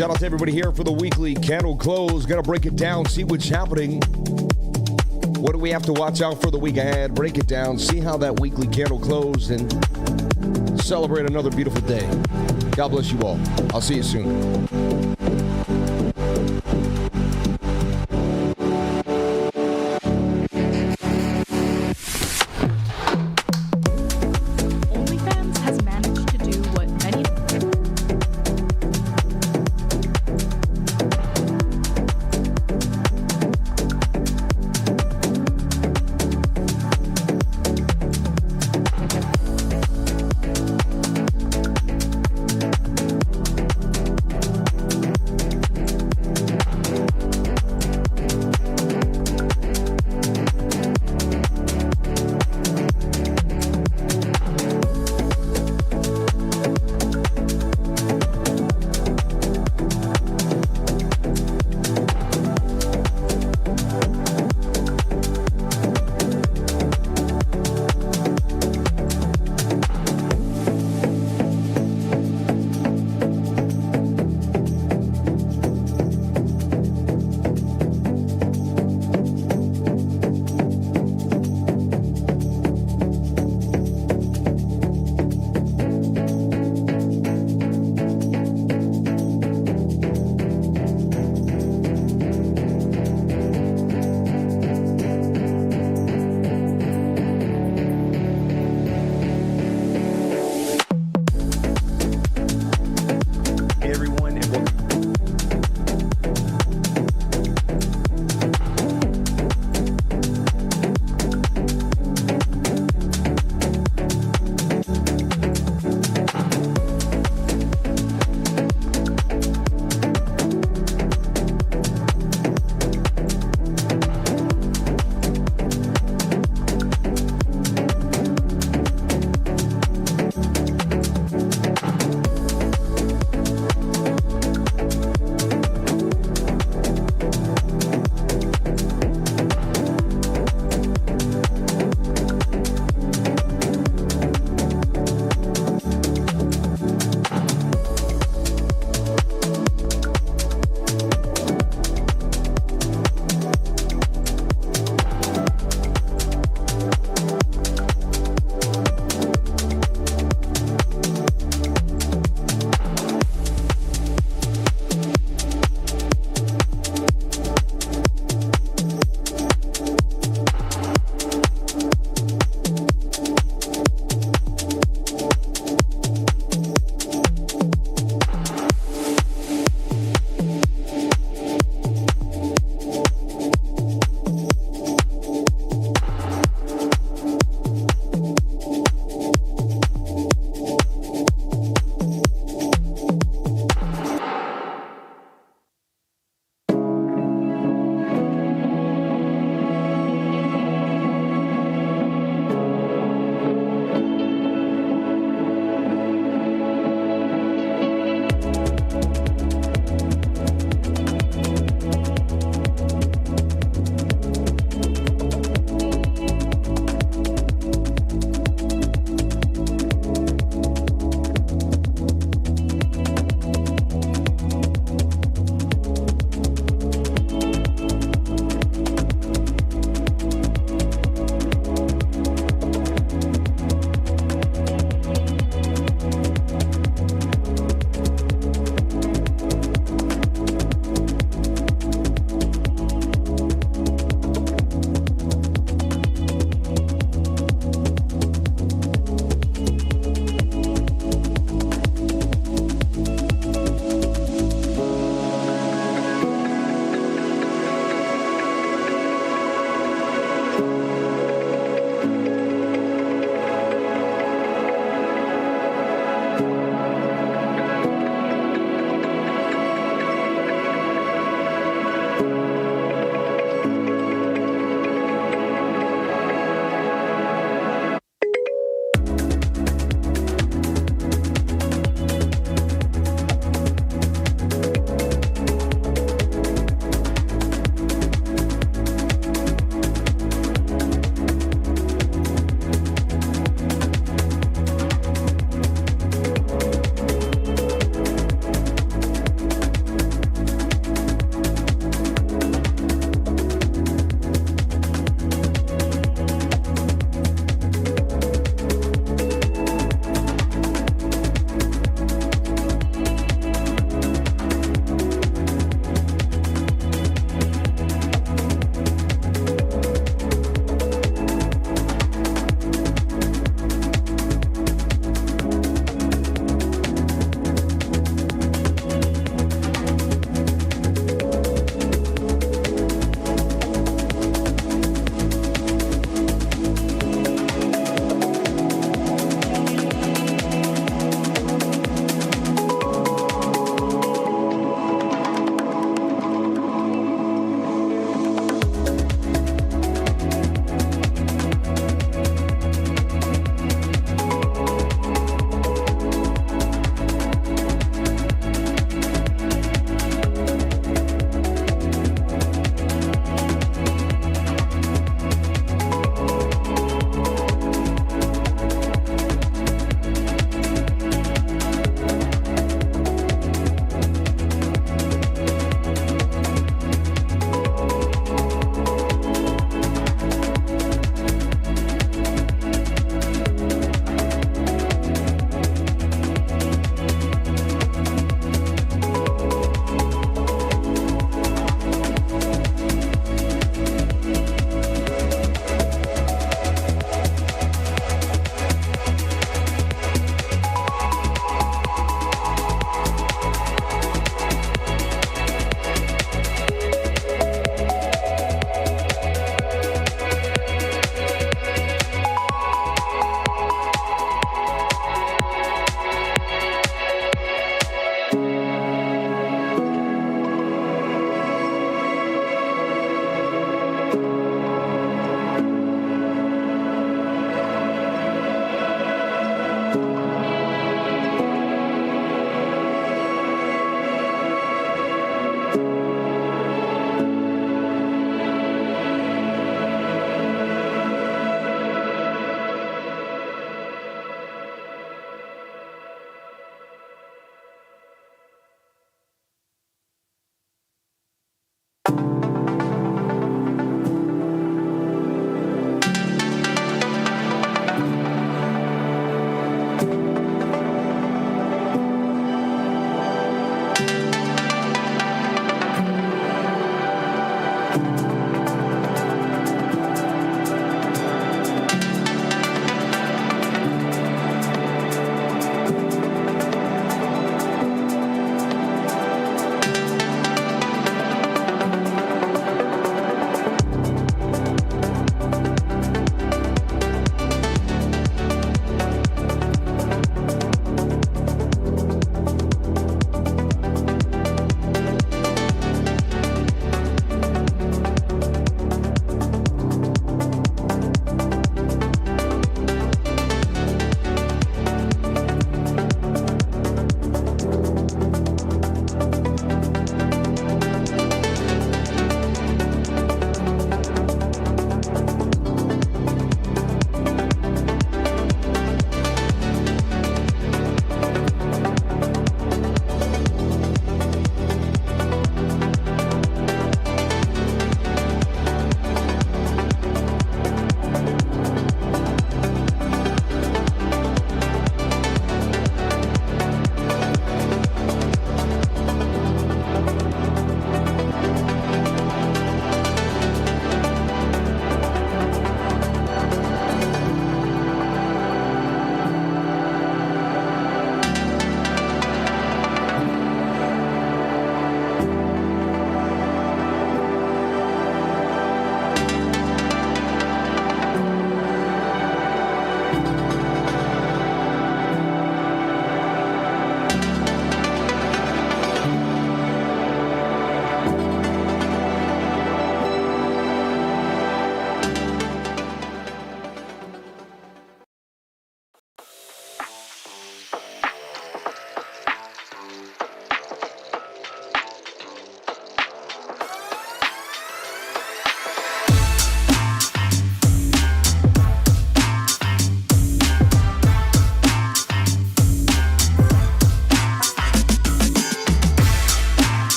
Shout out to everybody here for the weekly candle close. Gonna break it down, see what's happening. What do we have to watch out for the week ahead? Break it down, see how that weekly candle closed, and celebrate another beautiful day. God bless you all. I'll see you soon.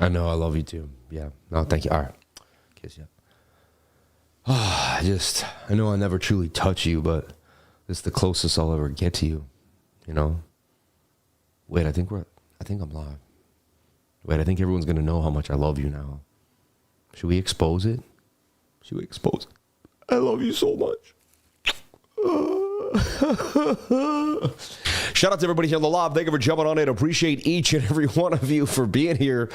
I know. I love you too. Yeah. No, thank you. All right. Kiss you. I know I'll never truly touch you, but this is the closest I'll ever get to you. You know? Wait, I think I'm live. Wait, I think everyone's going to know how much I love you now. Should we expose it? Should we expose it? I love you so much. Shout out to everybody here on the live. Thank you for jumping on it. Appreciate each and every one of you for being here.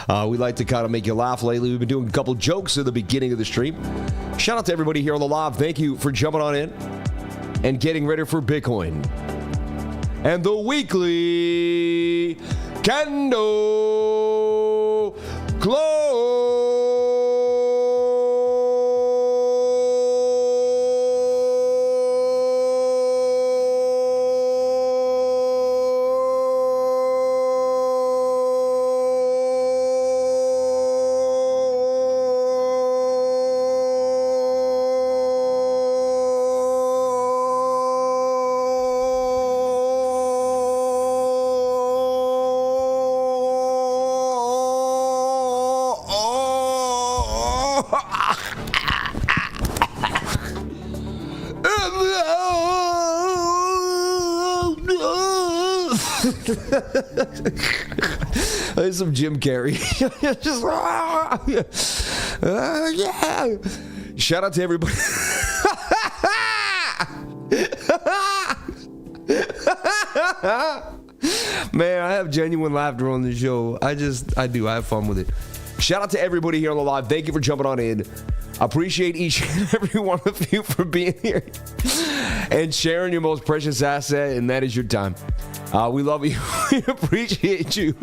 We like to kind of make you laugh lately. We've been doing a couple jokes at the beginning of the stream. Shout out to everybody here on the live. Thank you for jumping on in and getting ready for Bitcoin and the weekly candle close. There's some Jim Carrey. Just, yeah. Shout out to everybody. Man, I have genuine laughter on the show. I do. I have fun with it. Shout out to everybody here on the live. Thank you for jumping on in. I appreciate each and every one of you for being here and sharing your most precious asset, and that is your time. We love you. We appreciate you.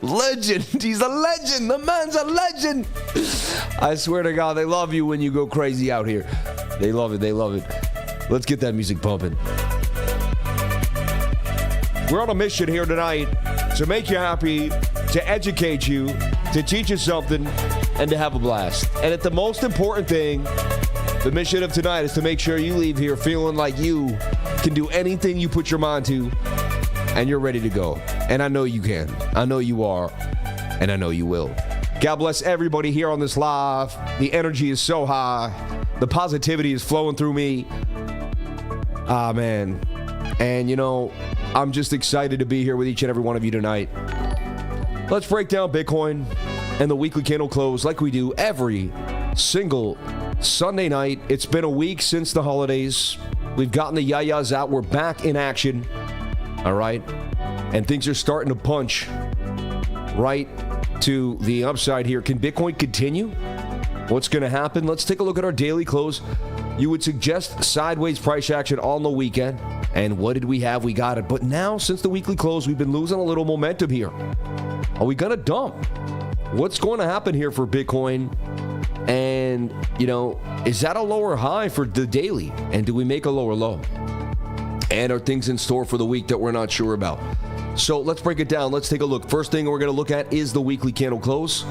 Legend. He's a legend. The man's a legend. I swear to God, they love you when you go crazy out here. They love it. They love it. Let's get that music pumping. We're on a mission here tonight to make you happy, to educate you, to teach you something, and to have a blast. And at the most important thing, the mission of tonight is to make sure you leave here feeling like you can do anything you put your mind to, and you're ready to go. And I know you can. I know you are. And I know you will. God bless everybody here on this live. The energy is so high. The positivity is flowing through me. Ah, man. And, you know, I'm just excited to be here with each and every one of you tonight. Let's break down Bitcoin and the weekly candle close like we do every single Sunday night. It's been a week since the holidays. We've gotten the yayas out. We're back in action. All right. And things are starting to punch right to the upside here. Can Bitcoin continue? What's going to happen? Let's take a look at our daily close. You would suggest sideways price action on the weekend. And what did we have? We got it. But now, since the weekly close, we've been losing a little momentum here. Are we going to dump? What's going to happen here for Bitcoin? And, you know, is that a lower high for the daily? And do we make a lower low? And are things in store for the week that we're not sure about? So let's break it down. Let's take a look. First thing we're going to look at is the weekly candle close.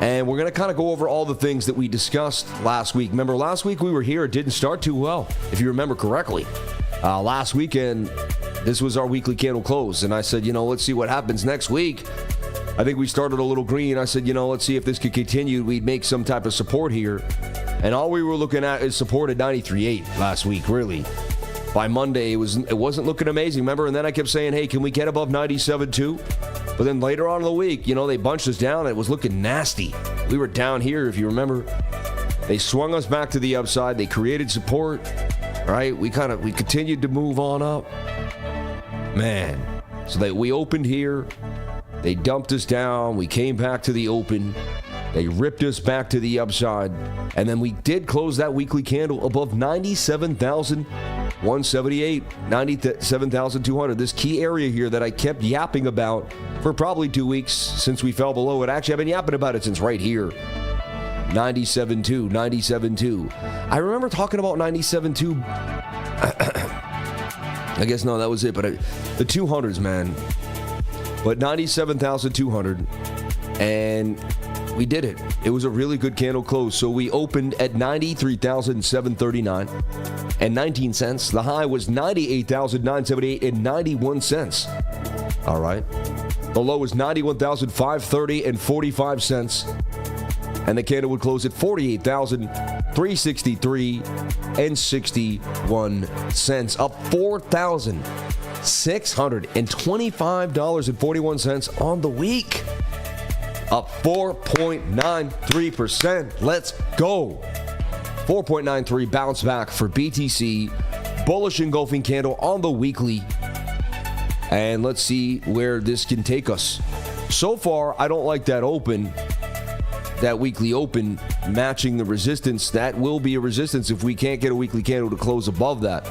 And we're going to kind of go over all the things that we discussed last week. Remember, last week we were here. It didn't start too well, if you remember correctly. Last weekend, this was our weekly candle close. And I said, you know, let's see what happens next week. I think we started a little green. I said, you know, let's see if this could continue. We'd make some type of support here. And all we were looking at is support at 93.8 last week, really. By Monday, it wasn't looking amazing, remember? And then I kept saying, hey, can we get above 97.2? But then later on in the week, you know, they bunched us down. It was looking nasty. We were down here, if you remember. They swung us back to the upside. They created support, right? We continued to move on up. Man. So we opened here. They dumped us down. We came back to the open. They ripped us back to the upside. And then we did close that weekly candle above 97,178, 97,200. This key area here that I kept yapping about for probably 2 weeks since we fell below it. Actually, I've been yapping about it since right here. 97.2, 97.2. I remember talking about 97.2. I guess, no, that was it. But the 200s, man. But 97,200. And we did it. It was a really good candle close. So we opened at 93,739 and 19 cents. The high was 98,978 and 91 cents. All right. The low is 91,530 and 45 cents. And the candle would close at 48,363 and 61 cents, up $4,625.41 on the week, up 4.93%. Let's go. 4.93 bounce back for BTC, bullish engulfing candle on the weekly. And let's see where this can take us. So far, I don't like that open. That weekly open matching the resistance. That will be a resistance if we can't get a weekly candle to close above that.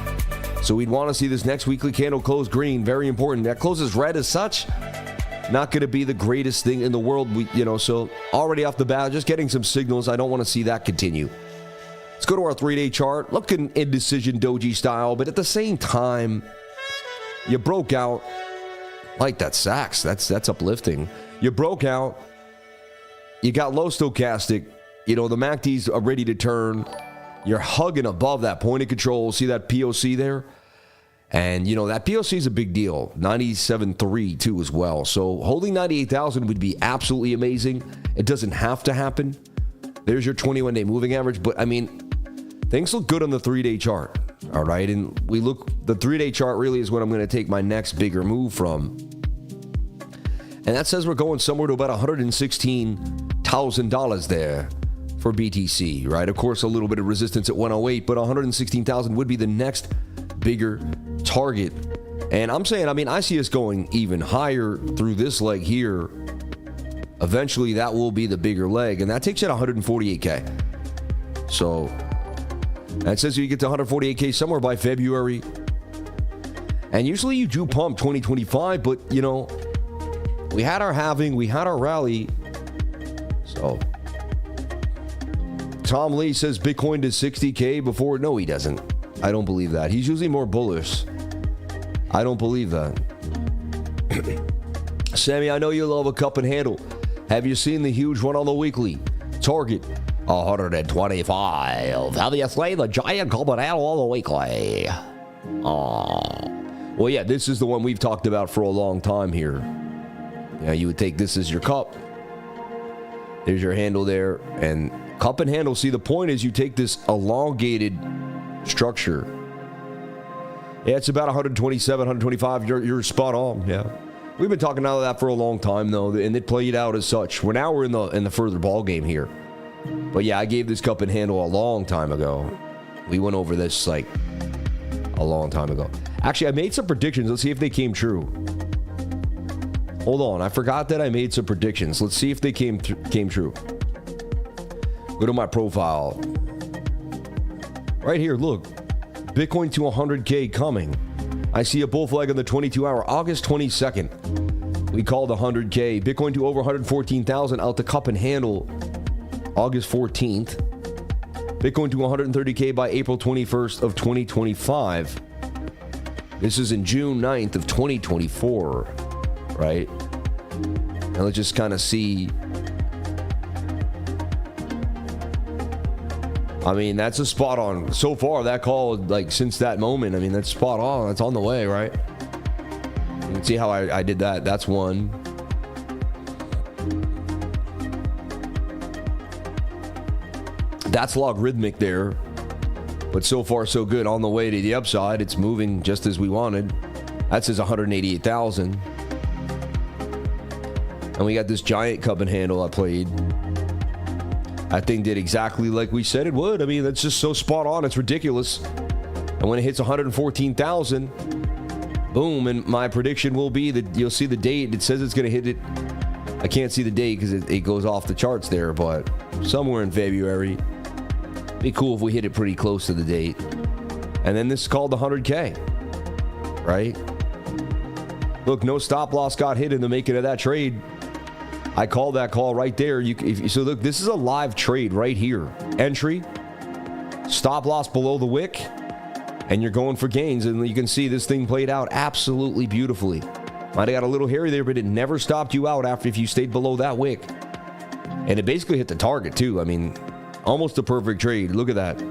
So we'd want to see this next weekly candle close green. Very important. That closes red as such. Not going to be the greatest thing in the world. So already off the bat, just getting some signals. I don't want to see that continue. Let's go to our 3-day chart. Looking indecision doji style, but at the same time, you broke out. Like that sax. That's uplifting. You broke out. You got low stochastic. The MACDs are ready to turn. You're hugging above that point of control. See that POC there? And, that POC is a big deal. 97.3 too as well. So holding 98,000 would be absolutely amazing. It doesn't have to happen. There's your 21-day moving average. But, things look good on the 3-day chart. All right? And the 3-day chart really is what I'm going to take my next bigger move from. And that says we're going somewhere to about $116,000 there for BTC, right? Of course, a little bit of resistance at 108, but 116,000 would be the next bigger target. And I'm saying, I see us going even higher through this leg here. Eventually, that will be the bigger leg, and that takes you to 148K. So that says you get to 148K somewhere by February. And usually you do pump 2025, but, we had our halving, we had our rally. So Tom Lee says Bitcoin to 60K before. No, he doesn't. I don't believe that. He's usually more bullish. I don't believe that. Sammy, I know you love a cup and handle. Have you seen the huge one on the weekly? Target 125. Have you seen the giant cup and handle on the weekly? Well, yeah, this is the one we've talked about for a long time here. You would take this as your cup. There's your handle there. And cup and handle, see, the point is you take this elongated structure. Yeah, it's about 127, 125. You're spot on. Yeah. We've been talking about that for a long time, though, and it played out as such. Now we're in the further ball game here. But yeah, I gave this cup and handle a long time ago. We went over this like a long time ago. Actually, I made some predictions. Let's see if they came true. Hold on, I forgot that I made some predictions. Let's see if they came true. Go to my profile. Right here, look. Bitcoin to 100K coming. I see a bull flag on the 22-hour, August 22nd. We called 100K. Bitcoin to over 114,000 out the cup and handle, August 14th. Bitcoin to 130K by April 21st of 2025. This is in June 9th of 2024. Right? Now let's just kind of see. That's a spot on. So far, that call, since that moment, that's spot on. That's on the way, right? You can see how I did that. That's one. That's logarithmic there. But so far, so good. On the way to the upside, it's moving just as we wanted. That says 188,000. And we got this giant cup and handle I played. That thing did exactly like we said it would. That's just so spot on. It's ridiculous. And when it hits 114,000, boom. And my prediction will be that you'll see the date. It says it's going to hit it. I can't see the date because it goes off the charts there, but somewhere in February. Be cool if we hit it pretty close to the date. And then this is called the 100K. Right? Look, no stop loss got hit in the making of that trade. I called that call right there. So look, this is a live trade right here. Entry, stop loss below the wick, and you're going for gains. And you can see this thing played out absolutely beautifully. Might have got a little hairy there, but it never stopped you out if you stayed below that wick. And it basically hit the target too. Almost a perfect trade. Look at that.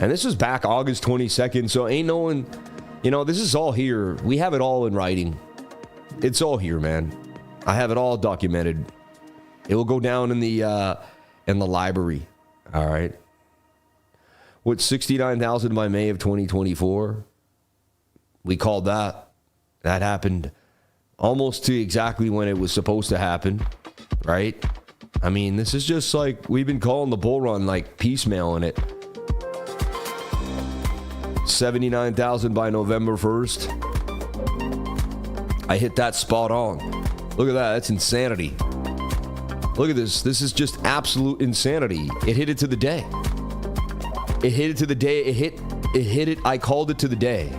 And this is back August 22nd. So ain't no one, this is all here. We have it all in writing. It's all here, man. I have it all documented. It will go down in the library. All right. With 69,000 by May of 2024, we called that. That happened almost to exactly when it was supposed to happen, right? I mean, this is just like we've been calling the bull run, like piecemealing it. 79,000 by November 1st. I hit that spot on. Look at that. That's insanity. Look at this. This is just absolute insanity. It hit it to the day. It hit it to the day. It hit it. I called it to the day.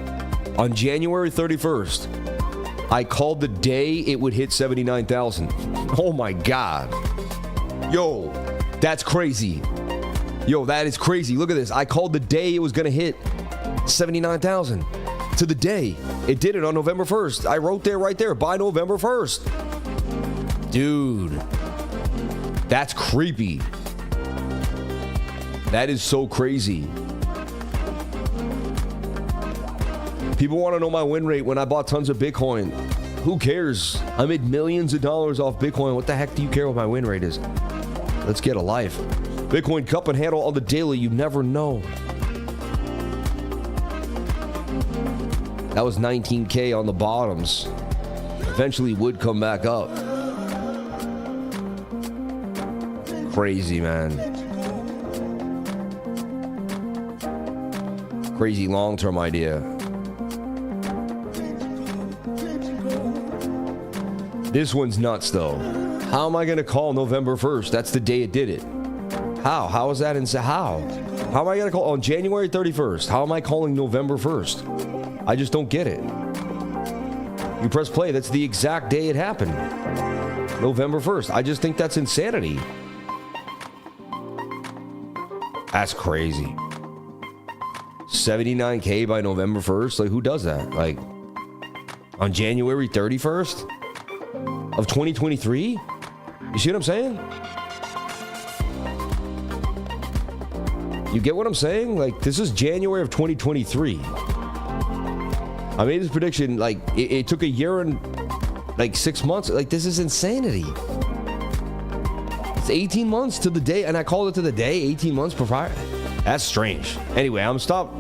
On January 31st, I called the day it would hit 79,000. Oh my God. Yo, that's crazy. Yo, that is crazy. Look at this. I called the day it was going to hit 79,000 to the day. It did it on November 1st. I wrote there right there by November 1st. Dude, that's creepy. That is so crazy. People want to know my win rate when I bought tons of Bitcoin. Who cares? I made millions of dollars off Bitcoin. What the heck do you care what my win rate is? Let's get a life. Bitcoin cup and handle on the daily. You never know. That was 19K on the bottoms. Eventually would come back up. Crazy, man. Crazy long-term idea. This one's nuts, though. How am I going to call November 1st? That's the day it did it. How? How is that insane? How? How am I going to call on January 31st? How am I calling November 1st? I just don't get it. You press play. That's the exact day it happened. November 1st. I just think that's insanity. That's crazy. 79K by November 1st? Like, who does that? Like, on January 31st of 2023? You see what I'm saying? You get what I'm saying? Like, this is January of 2023. I made this prediction, like, it took a year and, like, 6 months. Like, this is insanity. It's 18 months to the day, and I called it to the day, 18 months prior. That's strange. Anyway, I'm stop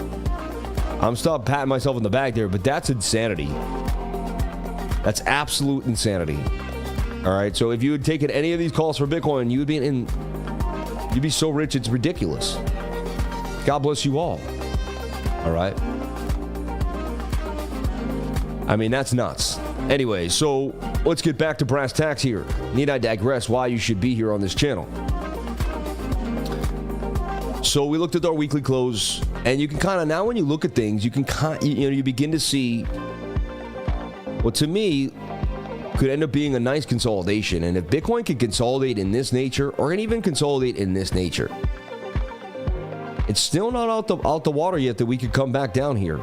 patting myself in the back there, but that's insanity. That's absolute insanity. All right, so if you had taken any of these calls for Bitcoin, you'd be so rich, it's ridiculous. God bless you all. All right. I mean, that's nuts. Anyway, so let's get back to brass tacks here. Need I digress why you should be here on this channel? So we looked at our weekly close, and you can kind of, now when you look at things, you can you begin to see what to me could end up being a nice consolidation. And if Bitcoin can consolidate in this nature, or can even consolidate in this nature, it's still not out the water yet that we could come back down here.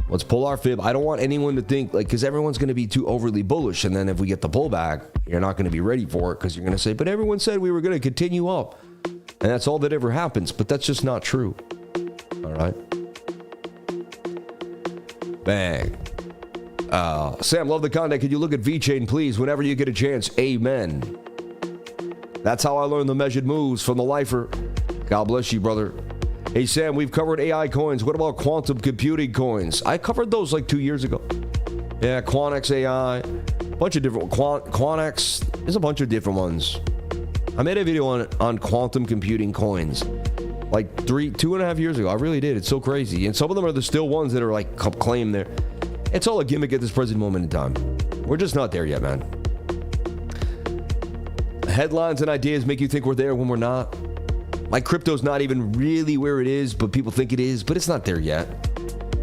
Let's pull our fib. I don't want anyone to think, like, because everyone's going to be too overly bullish, and then if we get the pullback, you're not going to be ready for it, because you're going to say, but everyone said we were going to continue up, and that's all that ever happens. But that's just not true. All right. Bang. Sam, love the content. Could you look at VeChain, please, whenever you get a chance? Amen. That's how I learned the measured moves from the lifer. God bless you, brother. Hey, Sam, we've covered AI coins. What about quantum computing coins? I covered those like 2 years ago. Yeah, QuantX AI, a bunch of different, QuantX, there's a bunch of different ones. I made a video on quantum computing coins like 2.5 years ago. I really did. It's so crazy. And some of them are the still ones that are like claimed there. It's all a gimmick at this present moment in time. We're just not there yet, man. Headlines and ideas make you think we're there when we're not. Like, crypto's not even really where it is, but people think it is, but it's not there yet.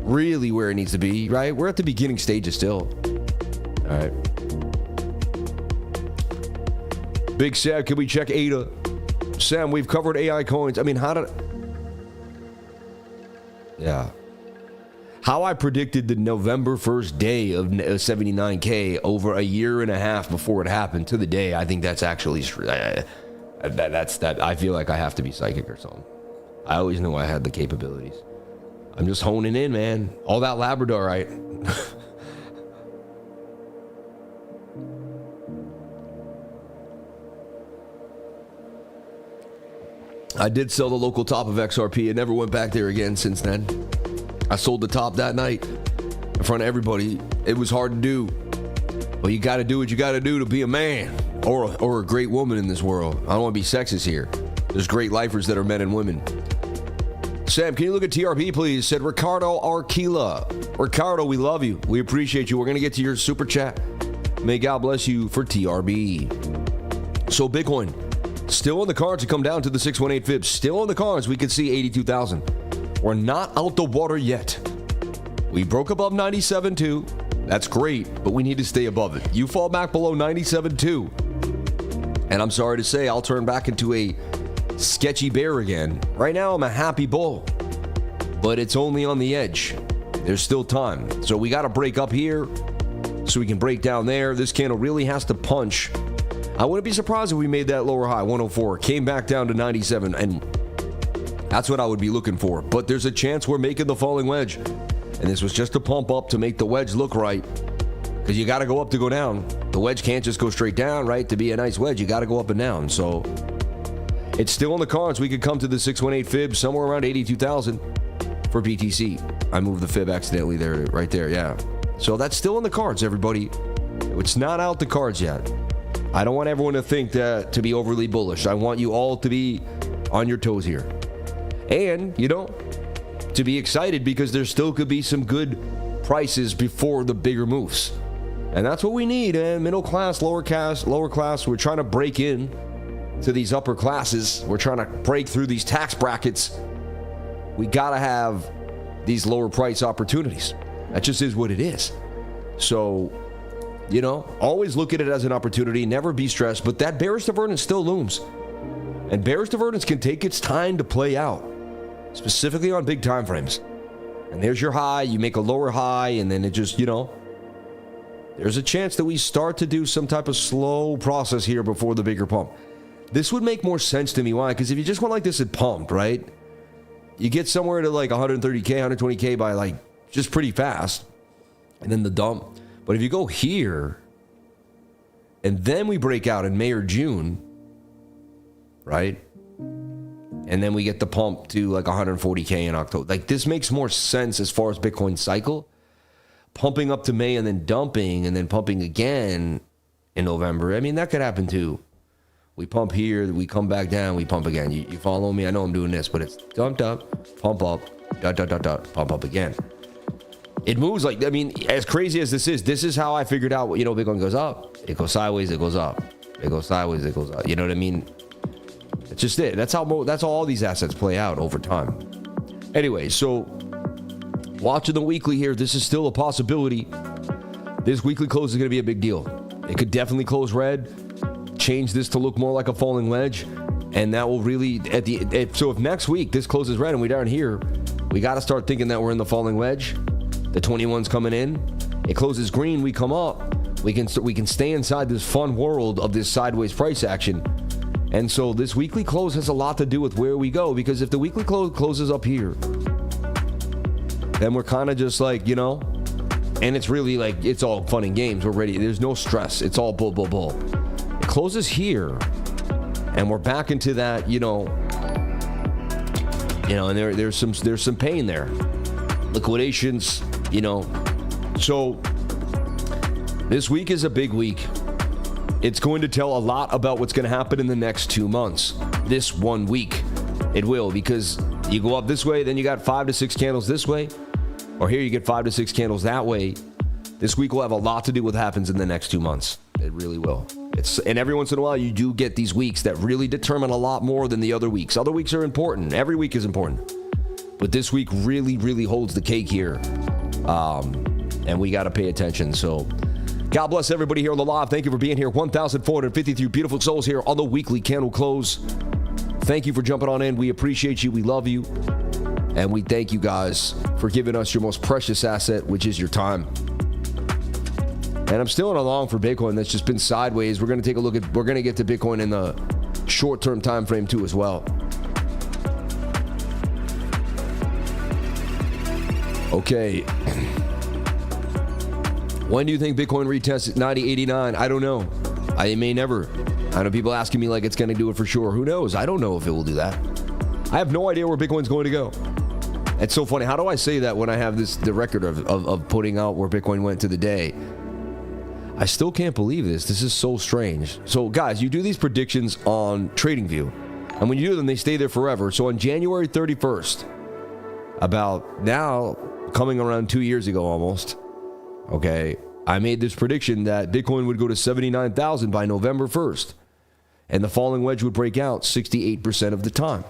Really where it needs to be, right? We're at the beginning stages still. All right. Big Sam, can we check ADA? Sam, we've covered AI coins. I mean, yeah. How I predicted the November 1st day of 79K over a year and a half before it happened to the day, I think that's actually... I feel like I have to be psychic or something. I always knew I had the capabilities. I'm just honing in, man. All that Labradorite. I did sell the local top of XRP. It never went back there again since then. I sold the top that night in front of everybody. It was hard to do. But you got to do what you got to do to be a man or a great woman in this world. I don't want to be sexist here. There's great lifers that are men and women. Sam, can you look at TRP, please? Said Ricardo Arquila. Ricardo, we love you. We appreciate you. We're going to get to your super chat. May God bless you for TRB. So Bitcoin, still on the cards to come down to the 618 fibs. Still on the cards. We could see 82,000. We're not out the water yet. We broke above 97.2. That's great, but we need to stay above it. You fall back below 97.2. And I'm sorry to say, I'll turn back into a sketchy bear again. Right now, I'm a happy bull, but it's only on the edge. There's still time. So we got to break up here so we can break down there. This candle really has to punch. I wouldn't be surprised if we made that lower high, 104, came back down to 97, and that's what I would be looking for. But there's a chance we're making the falling wedge. And this was just a pump up to make the wedge look right, because you got to go up to go down. The wedge can't just go straight down, right? To be a nice wedge, you got to go up and down. So it's still on the cards. We could come to the 618 fib somewhere around 82,000 for BTC. I moved the fib accidentally there, right there. Yeah. So that's still on the cards, everybody. It's not out the cards yet. I don't want everyone to think that to be overly bullish. I want you all to be on your toes here. And, you know, to be excited, because there still could be some good prices before the bigger moves. And that's what we need, man. Middle class, lower class. We're trying to break in to these upper classes. We're trying to break through these tax brackets. We got to have these lower price opportunities. That just is what it is. So, you know, always look at it as an opportunity. Never be stressed. But that bearish divergence still looms. And bearish divergence can take its time to play out, specifically on big time frames. And there's your high. You make a lower high, and then it just, you know, there's a chance that we start to do some type of slow process here before the bigger pump. This would make more sense to me. Why? Because if you just went like this and pumped, right, you get somewhere to like 130K, 120K by like just pretty fast, and then the dump. But if you go here, and then we break out in May or June, right, and then we get the pump to like 140K in October. Like, this makes more sense as far as Bitcoin cycle. Pumping up to May and then dumping and then pumping again in November. I mean, that could happen too. We pump here, we come back down, we pump again. You follow me? I know I'm doing this, but it's dumped up, pump up, pump up again. It moves like, I mean, as crazy as this is how I figured out, you know, Bitcoin goes up, it goes sideways, it goes up. It goes sideways, it goes up. You know what I mean? It's just it. That's how all these assets play out over time. Anyway, so watching the weekly here, this is still a possibility. This weekly close is going to be a big deal. It could definitely close red, change this to look more like a falling wedge, and that will really, so if next week this closes red and we're down here, we got to start thinking that we're in the falling wedge. The 21's coming in. It closes green, we come up. We can stay inside this fun world of this sideways price action. And so this weekly close has a lot to do with where we go, because if the weekly close closes up here, then we're kind of just like, you know, and it's really like, it's all fun and games. We're ready. There's no stress. It's all bull. It closes here, and we're back into that, you know, and there's some pain there. Liquidations, you know. So this week is a big week. It's going to tell a lot about what's going to happen in the next 2 months. This 1 week, it will, because you go up this way, then you got 5 to 6 candles this way, or here you get 5 to 6 candles that way. This week will have a lot to do with what happens in the next 2 months. It really will. And every once in a while, you do get these weeks that really determine a lot more than the other weeks. Other weeks are important. Every week is important. But this week really, really holds the cake here. And we got to pay attention. So God bless everybody here on the live. Thank you for being here. 1,453 beautiful souls here on the weekly candle close. Thank you for jumping on in. We appreciate you. We love you. And we thank you guys for giving us your most precious asset, which is your time. And I'm still in a long for Bitcoin that's just been sideways. We're going to take a look at, we're going to get to Bitcoin in the short-term time frame too as well. Okay. When do you think Bitcoin retests 9089? I don't know. I may never. I know people asking me like it's going to do it for sure. Who knows? I don't know if it will do that. I have no idea where Bitcoin's going to go. It's so funny. How do I say that when I have the record of putting out where Bitcoin went to the day? I still can't believe this. This is so strange. So guys, you do these predictions on TradingView, and when you do them, they stay there forever. So on January 31st, about now coming around 2 years ago almost, okay, I made this prediction that Bitcoin would go to 79,000 by November 1st, and the falling wedge would break out 68% of the time.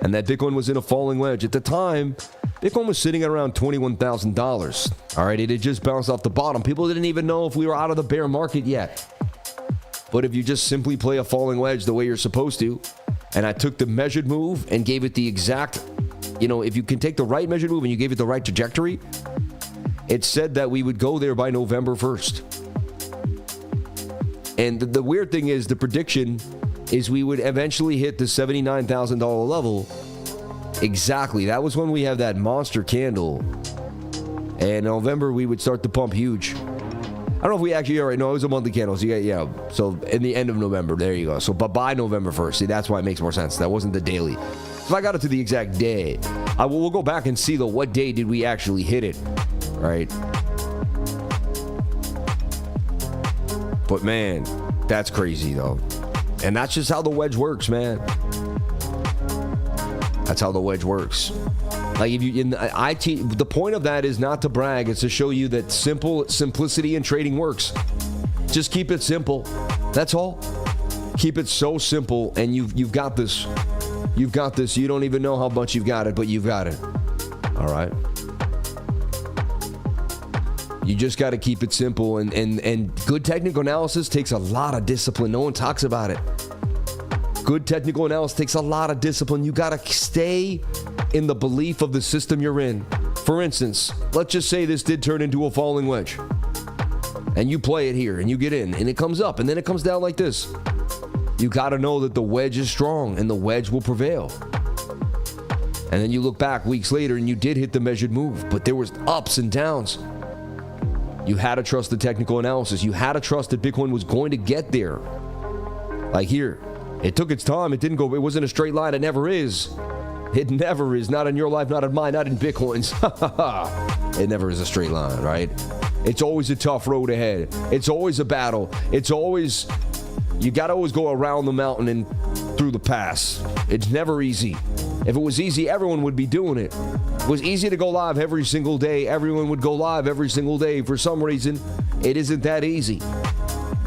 And that Bitcoin was in a falling wedge. At the time, Bitcoin was sitting at around $21,000. All right, it had just bounced off the bottom. People didn't even know if we were out of the bear market yet. But if you just simply play a falling wedge the way you're supposed to, and I took the measured move and gave it the exact, if you can take the right measured move and you gave it the right trajectory, it said that we would go there by November 1st. And the weird thing is, the prediction is we would eventually hit the $79,000 level. Exactly. That was when we have that monster candle. And in November, we would start to pump huge. I don't know if we actually, all right, no, it was a monthly candle. So, so in the end of November, there you go. So, but by November 1st, see, that's why it makes more sense. That wasn't the daily. If I got it to the exact day, we'll go back and see, what day did we actually hit it, right? But man, that's crazy though. And that's just how the wedge works, man. That's how the wedge works. Like if you the point of that is not to brag, it's to show you that simplicity in trading works. Just keep it simple. That's all. Keep it so simple, and you've got this. You've got this. You don't even know how much you've got it, but you've got it. All right. You just got to keep it simple, and good technical analysis takes a lot of discipline. No one talks about it. Good technical analysis takes a lot of discipline. You got to stay in the belief of the system you're in. For instance, let's just say this did turn into a falling wedge, and you play it here, and you get in, and it comes up, and then it comes down like this. You got to know that the wedge is strong, and the wedge will prevail. And then you look back weeks later, and you did hit the measured move, but there was ups and downs. You had to trust the technical analysis. You had to trust that Bitcoin was going to get there. Like here, it took its time. It didn't go. It wasn't a straight line. It never is. It never is. Not in your life, not in mine, not in Bitcoin's. It never is a straight line, right? It's always a tough road ahead. It's always a battle. It's always, you got to always go around the mountain and through the pass. It's never easy. If it was easy, everyone would be doing it. If it was easy to go live every single day, everyone would go live every single day. For some reason, it isn't that easy.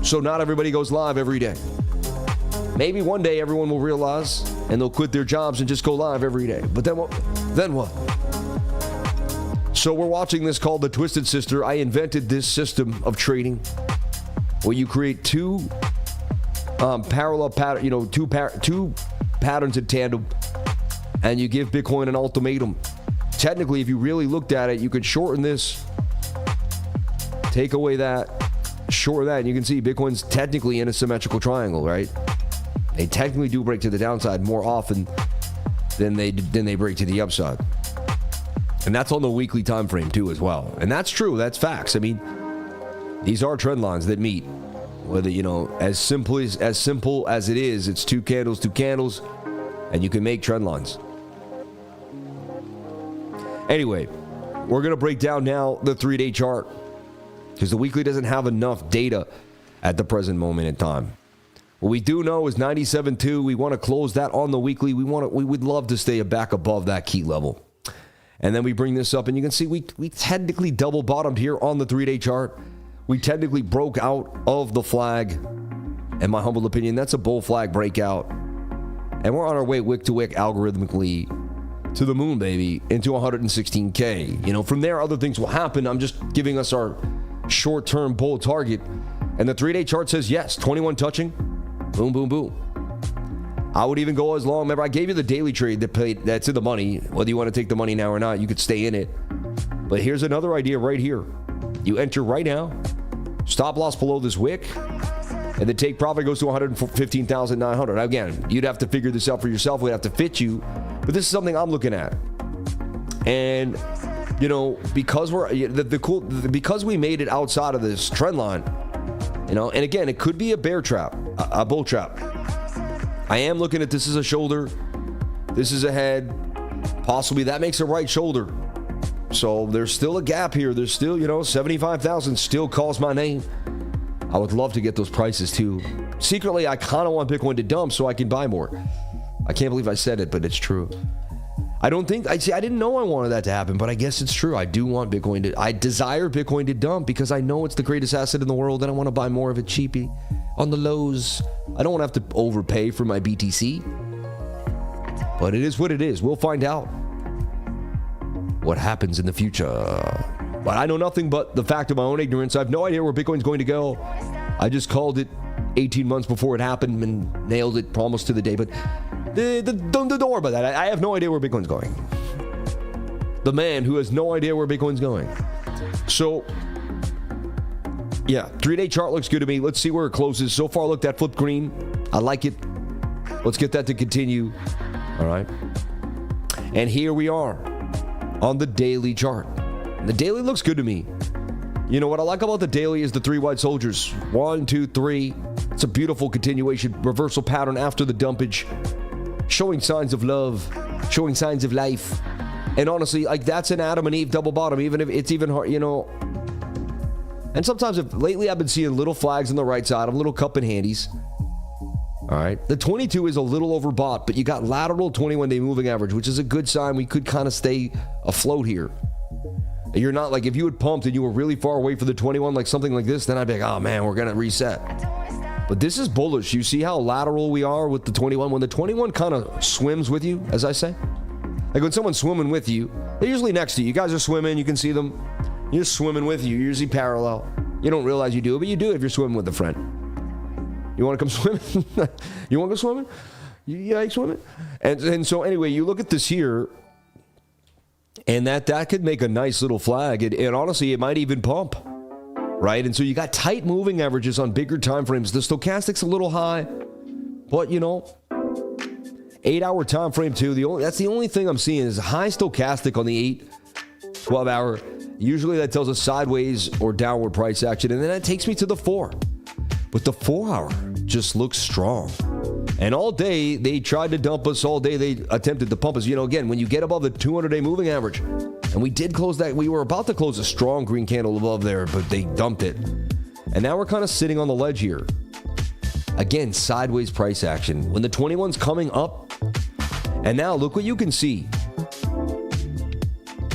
So not everybody goes live every day. Maybe one day everyone will realize and they'll quit their jobs and just go live every day. But then what? Then what? So we're watching this called the Twisted Sister. I invented this system of trading where you create two parallel pattern, two patterns in tandem, and you give Bitcoin an ultimatum. Technically, if you really looked at it, you could shorten this, take away that, shorten that, and you can see Bitcoin's technically in a symmetrical triangle, right? They technically do break to the downside more often than they break to the upside. And that's on the weekly time frame too as well. And that's true, that's facts. I mean, these are trend lines that meet. Whether, as simple as it is, it's two candles, and you can make trend lines. Anyway, we're going to break down now the 3-day chart because the weekly doesn't have enough data at the present moment in time. What we do know is 97.2. We want to close that on the weekly. We would love to stay back above that key level. And then we bring this up, and you can see we technically double bottomed here on the 3-day chart. We technically broke out of the flag. In my humble opinion, that's a bull flag breakout. And we're on our way wick to wick algorithmically to the moon, baby, into 116K. From there, other things will happen. I'm just giving us our short-term bull target. And the 3-day chart says yes, 21 touching. Boom, boom, boom. I would even go as long. Remember, I gave you the daily trade that's in the money. Whether you want to take the money now or not, you could stay in it. But here's another idea right here. You enter right now, stop loss below this wick, and the take profit goes to 115,900. Again, you'd have to figure this out for yourself. We'd have to fit you. But this is something I'm looking at. And, because because we made it outside of this trend line, and again, it could be a bear trap, a bull trap. I am looking at this as a shoulder. This is a head. Possibly that makes a right shoulder. So there's still a gap here. There's still, 75,000 still calls my name. I would love to get those prices too. Secretly, I kind of want Bitcoin to dump so I can buy more. I can't believe I said it, but it's true. I didn't know I wanted that to happen, but I guess it's true. I do want I desire Bitcoin to dump because I know it's the greatest asset in the world and I want to buy more of it cheapy on the lows. I don't want to have to overpay for my BTC, but it is what it is. We'll find out what happens in the future. But I know nothing but the fact of my own ignorance. I have no idea where Bitcoin's going to go. I just called it 18 months before it happened and nailed it almost to the day, but don't worry about that. I have no idea where Bitcoin's going. The man who has no idea where Bitcoin's going. So, yeah, 3-day chart looks good to me. Let's see where it closes. So far, look, that flipped green. I like it. Let's get that to continue. All right. And here we are on the daily chart. The daily looks good to me. You know what I like about the daily is the 3 white soldiers. 1, 2, 3. It's a beautiful continuation, reversal pattern after the dumpage. Showing signs of love, showing signs of life. And honestly, like that's an Adam and Eve double bottom, even if it's even hard, And sometimes lately I've been seeing little flags on the right side, little cup and handies. All right. The 22 is a little overbought, but you got lateral 21-day moving average, which is a good sign. We could kind of stay afloat here. You're not like, if you had pumped and you were really far away from the 21, like something like this, then I'd be like, oh man, we're going to reset. But this is bullish. You see how lateral we are with the 21? When the 21 kind of swims with you, as I say. Like when someone's swimming with you, they're usually next to you. You guys are swimming. You can see them. You're swimming with you. You're usually parallel. You don't realize you do it, but you do if you're swimming with a friend. You want to come swimming? You want to go swimming? You like swimming? And so anyway, you look at this here, and that could make a nice little flag. And honestly, it might even pump. Right? And so you got tight moving averages on bigger time frames. The stochastic's a little high, but 8-hour time frame too. That's the only thing I'm seeing is high stochastic on the 8-12 hour. Usually that tells us sideways or downward price action, and then that takes me to the 4. But the 4 hour just looks strong. And all day they tried to dump us. All day they attempted to pump us. Again, when you get above the 200-day moving average, and we did close that. We were about to close a strong green candle above there, but they dumped it. And now we're kind of sitting on the ledge here. Again, sideways price action. When the 21's coming up, and now look what you can see.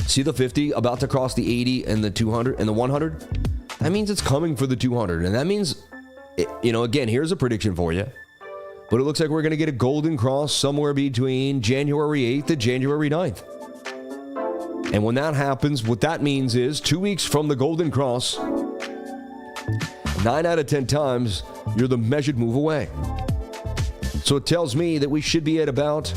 See the 50 about to cross the 80 and the 200 and the 100? That means it's coming for the 200. And that means, again, here's a prediction for you. But it looks like we're going to get a golden cross somewhere between January 8th and January 9th. And when that happens, what that means is 2 weeks from the golden cross, 9 out of 10 times, you're the measured move away. So it tells me that we should be at about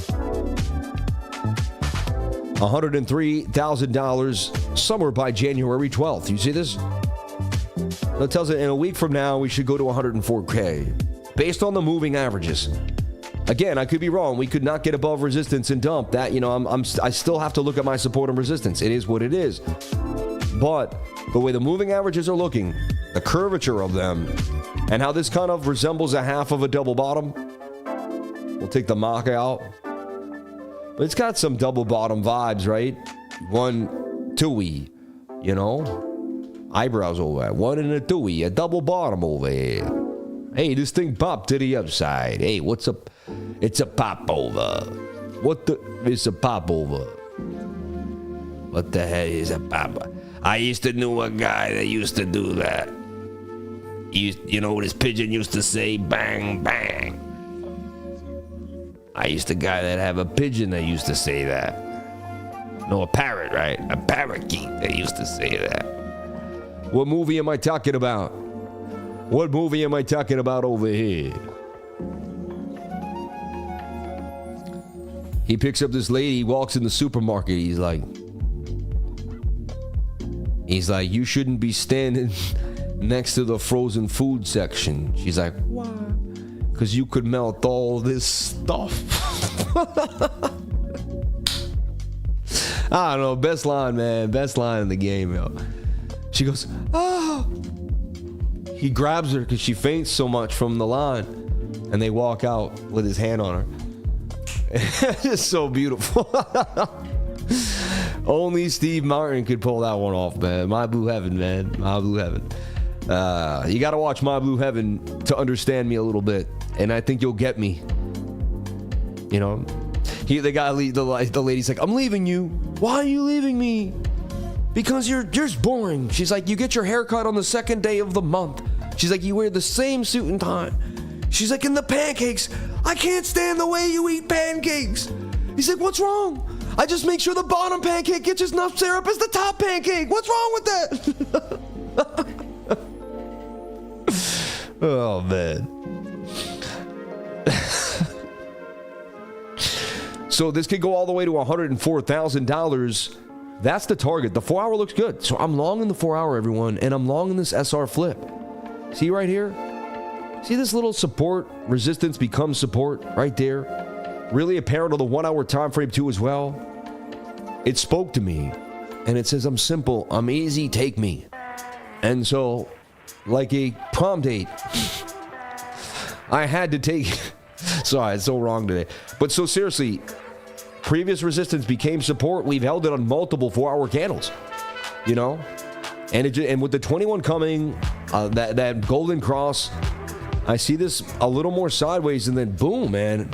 $103,000 somewhere by January 12th. You see this? So it tells it in a week from now, we should go to 104K based on the moving averages. Again, I could be wrong. We could not get above resistance and dump that. I still have to look at my support and resistance. It is what it is. But the way the moving averages are looking, the curvature of them, and how this kind of resembles a half of a double bottom. We'll take the NAKA out. But it's got some double bottom vibes, right? 1, 2, eyebrows over there. 1 and a 2, a double bottom over here. Hey, this thing popped to the other side. Hey, what's up? It's a pop over. It's a pop over. What the hell is a pop? I used to know a guy that used to do that. You know what his pigeon used to say? Bang, bang. I used to guy that have a pigeon that used to say that. No, a parrot, right? A parakeet that used to say that. What movie am I talking about? What movie am I talking about over here? He picks up this lady, walks in the supermarket. He's like, you shouldn't be standing next to the frozen food section. She's like, why? Because you could melt all this stuff. I don't know. Best line, man. Best line in the game, yo. She goes, oh. He grabs her because she faints so much from the line. And they walk out with his hand on her. It's so beautiful. Only Steve Martin could pull that one off, man. My Blue Heaven, man. My Blue Heaven. You got to watch My Blue Heaven to understand me a little bit, and I think you'll get me. You know, the lady's like, I'm leaving you. Why are you leaving me? Because you're just boring. She's like, you get your hair cut on the second day of the month. She's like, you wear the same suit and tie. She's like, and the pancakes, I can't stand the way you eat pancakes. He's like, what's wrong? I just make sure the bottom pancake gets as enough syrup as the top pancake. What's wrong with that? Oh, man. So this could go all the way to $104,000. That's the target. The 4 hour looks good. So I'm long in the 4 hour, everyone, and I'm long in this SR flip. See right here? See this little support, resistance becomes support right there. Really apparent on the 1 hour time frame too as well. It spoke to me, and it says, I'm simple, I'm easy, take me. And so, like a prom date, I had to take. Sorry, it's so wrong today. But so seriously, previous resistance became support. We've held it on multiple 4 hour candles, you know? And with the 21 coming, that golden cross, I see this a little more sideways, and then boom, man.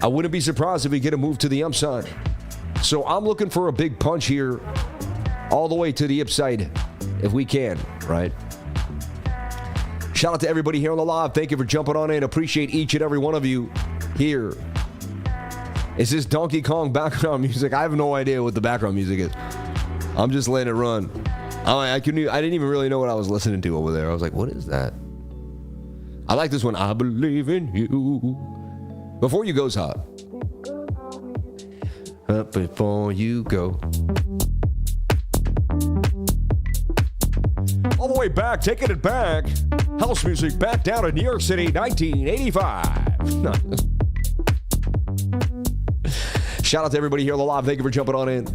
I wouldn't be surprised if we get a move to the upside. So I'm looking for a big punch here all the way to the upside if we can, right? Shout out to everybody here on the live. Thank you for jumping on in. Appreciate each and every one of you here. Is this Donkey Kong background music? I have no idea what the background music is. I'm just letting it run. I didn't even really know what I was listening to over there. I was like, what is that? I like this one. I believe in you. Before you go's hot. Up before you go. All the way back, taking it back. House music back down in New York City, 1985. Shout out to everybody here on the live. Thank you for jumping on in.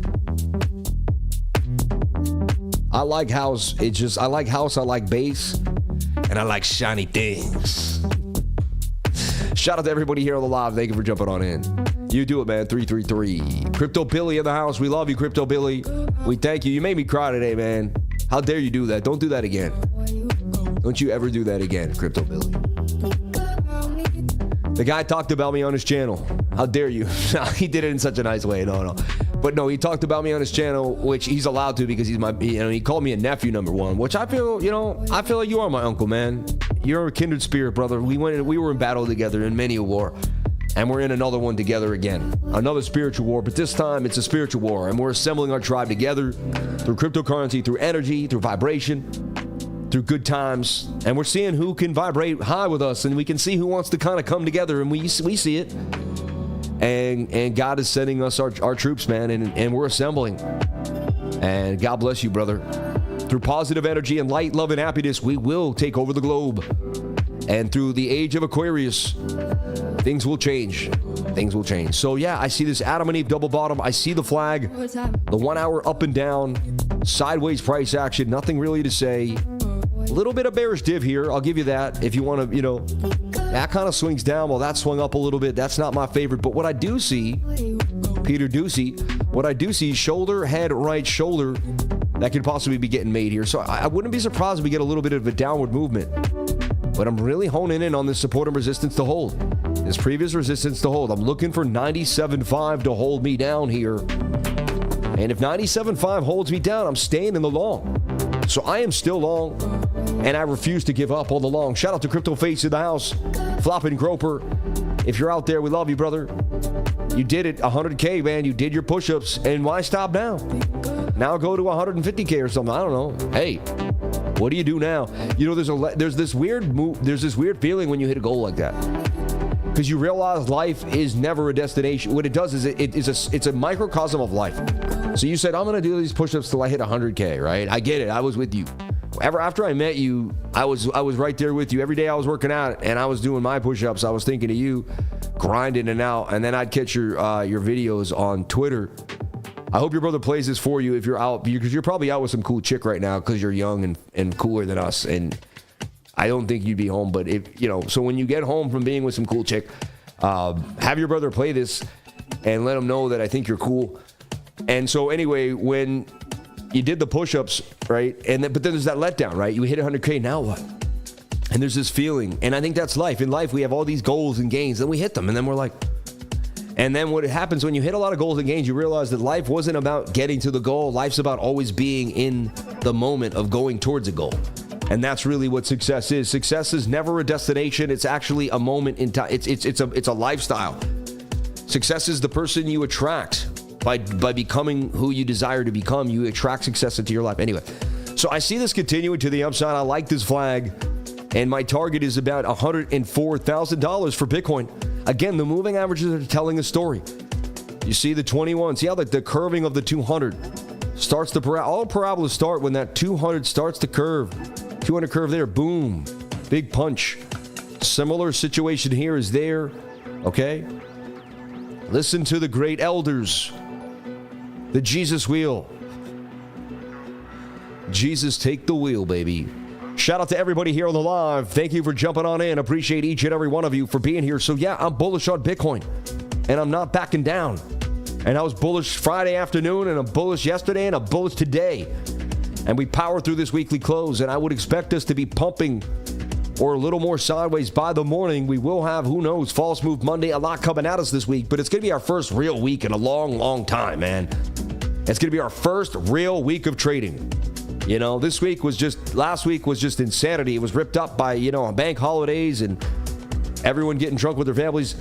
I like house. I like house, I like bass, and I like shiny things. Shout out to everybody here on the live. Thank you for jumping on in. You do it, man. 333. Crypto Billy in the house. We love you, Crypto Billy. We thank you. You made me cry today, man. How dare you do that? Don't do that again. Don't you ever do that again, Crypto Billy. The guy talked about me on his channel. How dare you? He did it in such a nice way. No. But no, he talked about me on his channel, which he's allowed to because he's my, he called me a nephew, number one, which I feel, I feel like you are my uncle, man. You're a kindred spirit, brother. We were in battle together in many a war, and we're in another one together again. Another spiritual war, but this time it's a spiritual war, and we're assembling our tribe together through cryptocurrency, through energy, through vibration, through good times, and we're seeing who can vibrate high with us, and we can see who wants to kind of come together, and we see it. And God is sending us our troops, man, and we're assembling. And God bless you, brother. Through positive energy and light, love, and happiness, we will take over the globe. And through the age of Aquarius, things will change. Things will change. So yeah, I see this Adam and Eve double bottom. I see the flag, the 1 hour up and down, sideways price action, nothing really to say. A little bit of bearish div here, I'll give you that. If you want to, that kind of swings down. Well, that swung up a little bit. That's not my favorite. But what I do see, Peter Ducey, what I do see, shoulder, head, right shoulder, that could possibly be getting made here. So I wouldn't be surprised if we get a little bit of a downward movement. But I'm really honing in on this support and resistance to hold. This previous resistance to hold. I'm looking for 97.5 to hold me down here. And if 97.5 holds me down, I'm staying in the long. So I am still long, and I refuse to give up on the long. Shout out to Crypto Face in the house. Flopping Groper. If you're out there, we love you, brother. You did it, 100K, man. You did your push-ups, and why stop now? Now go to 150K or something. I don't know. Hey, what do you do now? There's this weird feeling when you hit a goal like that, because you realize life is never a destination. What it does is it's a microcosm of life. So you said, I'm going to do these push-ups till I hit 100K, right? I get it. I was with you. After I met you, I was right there with you. Every day I was working out and I was doing my push-ups. I was thinking of you, grinding and out. And then I'd catch your videos on Twitter. I hope your brother plays this for you if you're out, because you're probably out with some cool chick right now because you're young and cooler than us. And I don't think you'd be home. But so when you get home from being with some cool chick, have your brother play this. and let them know that I think you're cool. And so anyway, when you did the push-ups, right? But then there's that letdown, right? You hit 100K, now what? And there's this feeling, and I think that's life. In life, we have all these goals and gains, and we hit them, and then we're like, and then what happens when you hit a lot of goals and gains, you realize that life wasn't about getting to the goal. Life's about always being in the moment of going towards a goal. And that's really what success is. Success is never a destination. It's actually a moment in time. It's a lifestyle. Success is the person you attract. By becoming who you desire to become, you attract success into your life. Anyway, so I see this continuing to the upside. I like this flag. And my target is about $104,000 for Bitcoin. Again, the moving averages are telling a story. You see the 21. See how the curving of the 200 starts to all parabolas start when that 200 starts to curve. 200 curve there. Boom. Big punch. Similar situation here is there. Okay? Listen to the great elders. The Jesus wheel. Jesus, take the wheel, baby. Shout out to everybody here on the live. Thank you for jumping on in. Appreciate each and every one of you for being here. So yeah, I'm bullish on Bitcoin, and I'm not backing down. And I was bullish Friday afternoon, and I'm bullish yesterday, and I'm bullish today. And we power through this weekly close, and I would expect us to be pumping or a little more sideways by the morning. We will have, who knows, false move Monday, a lot coming at us this week, but it's going to be our first real week in a long, long time, man. It's going to be our first real week of trading. You know, last week was just insanity. It was ripped up by, bank holidays and everyone getting drunk with their families.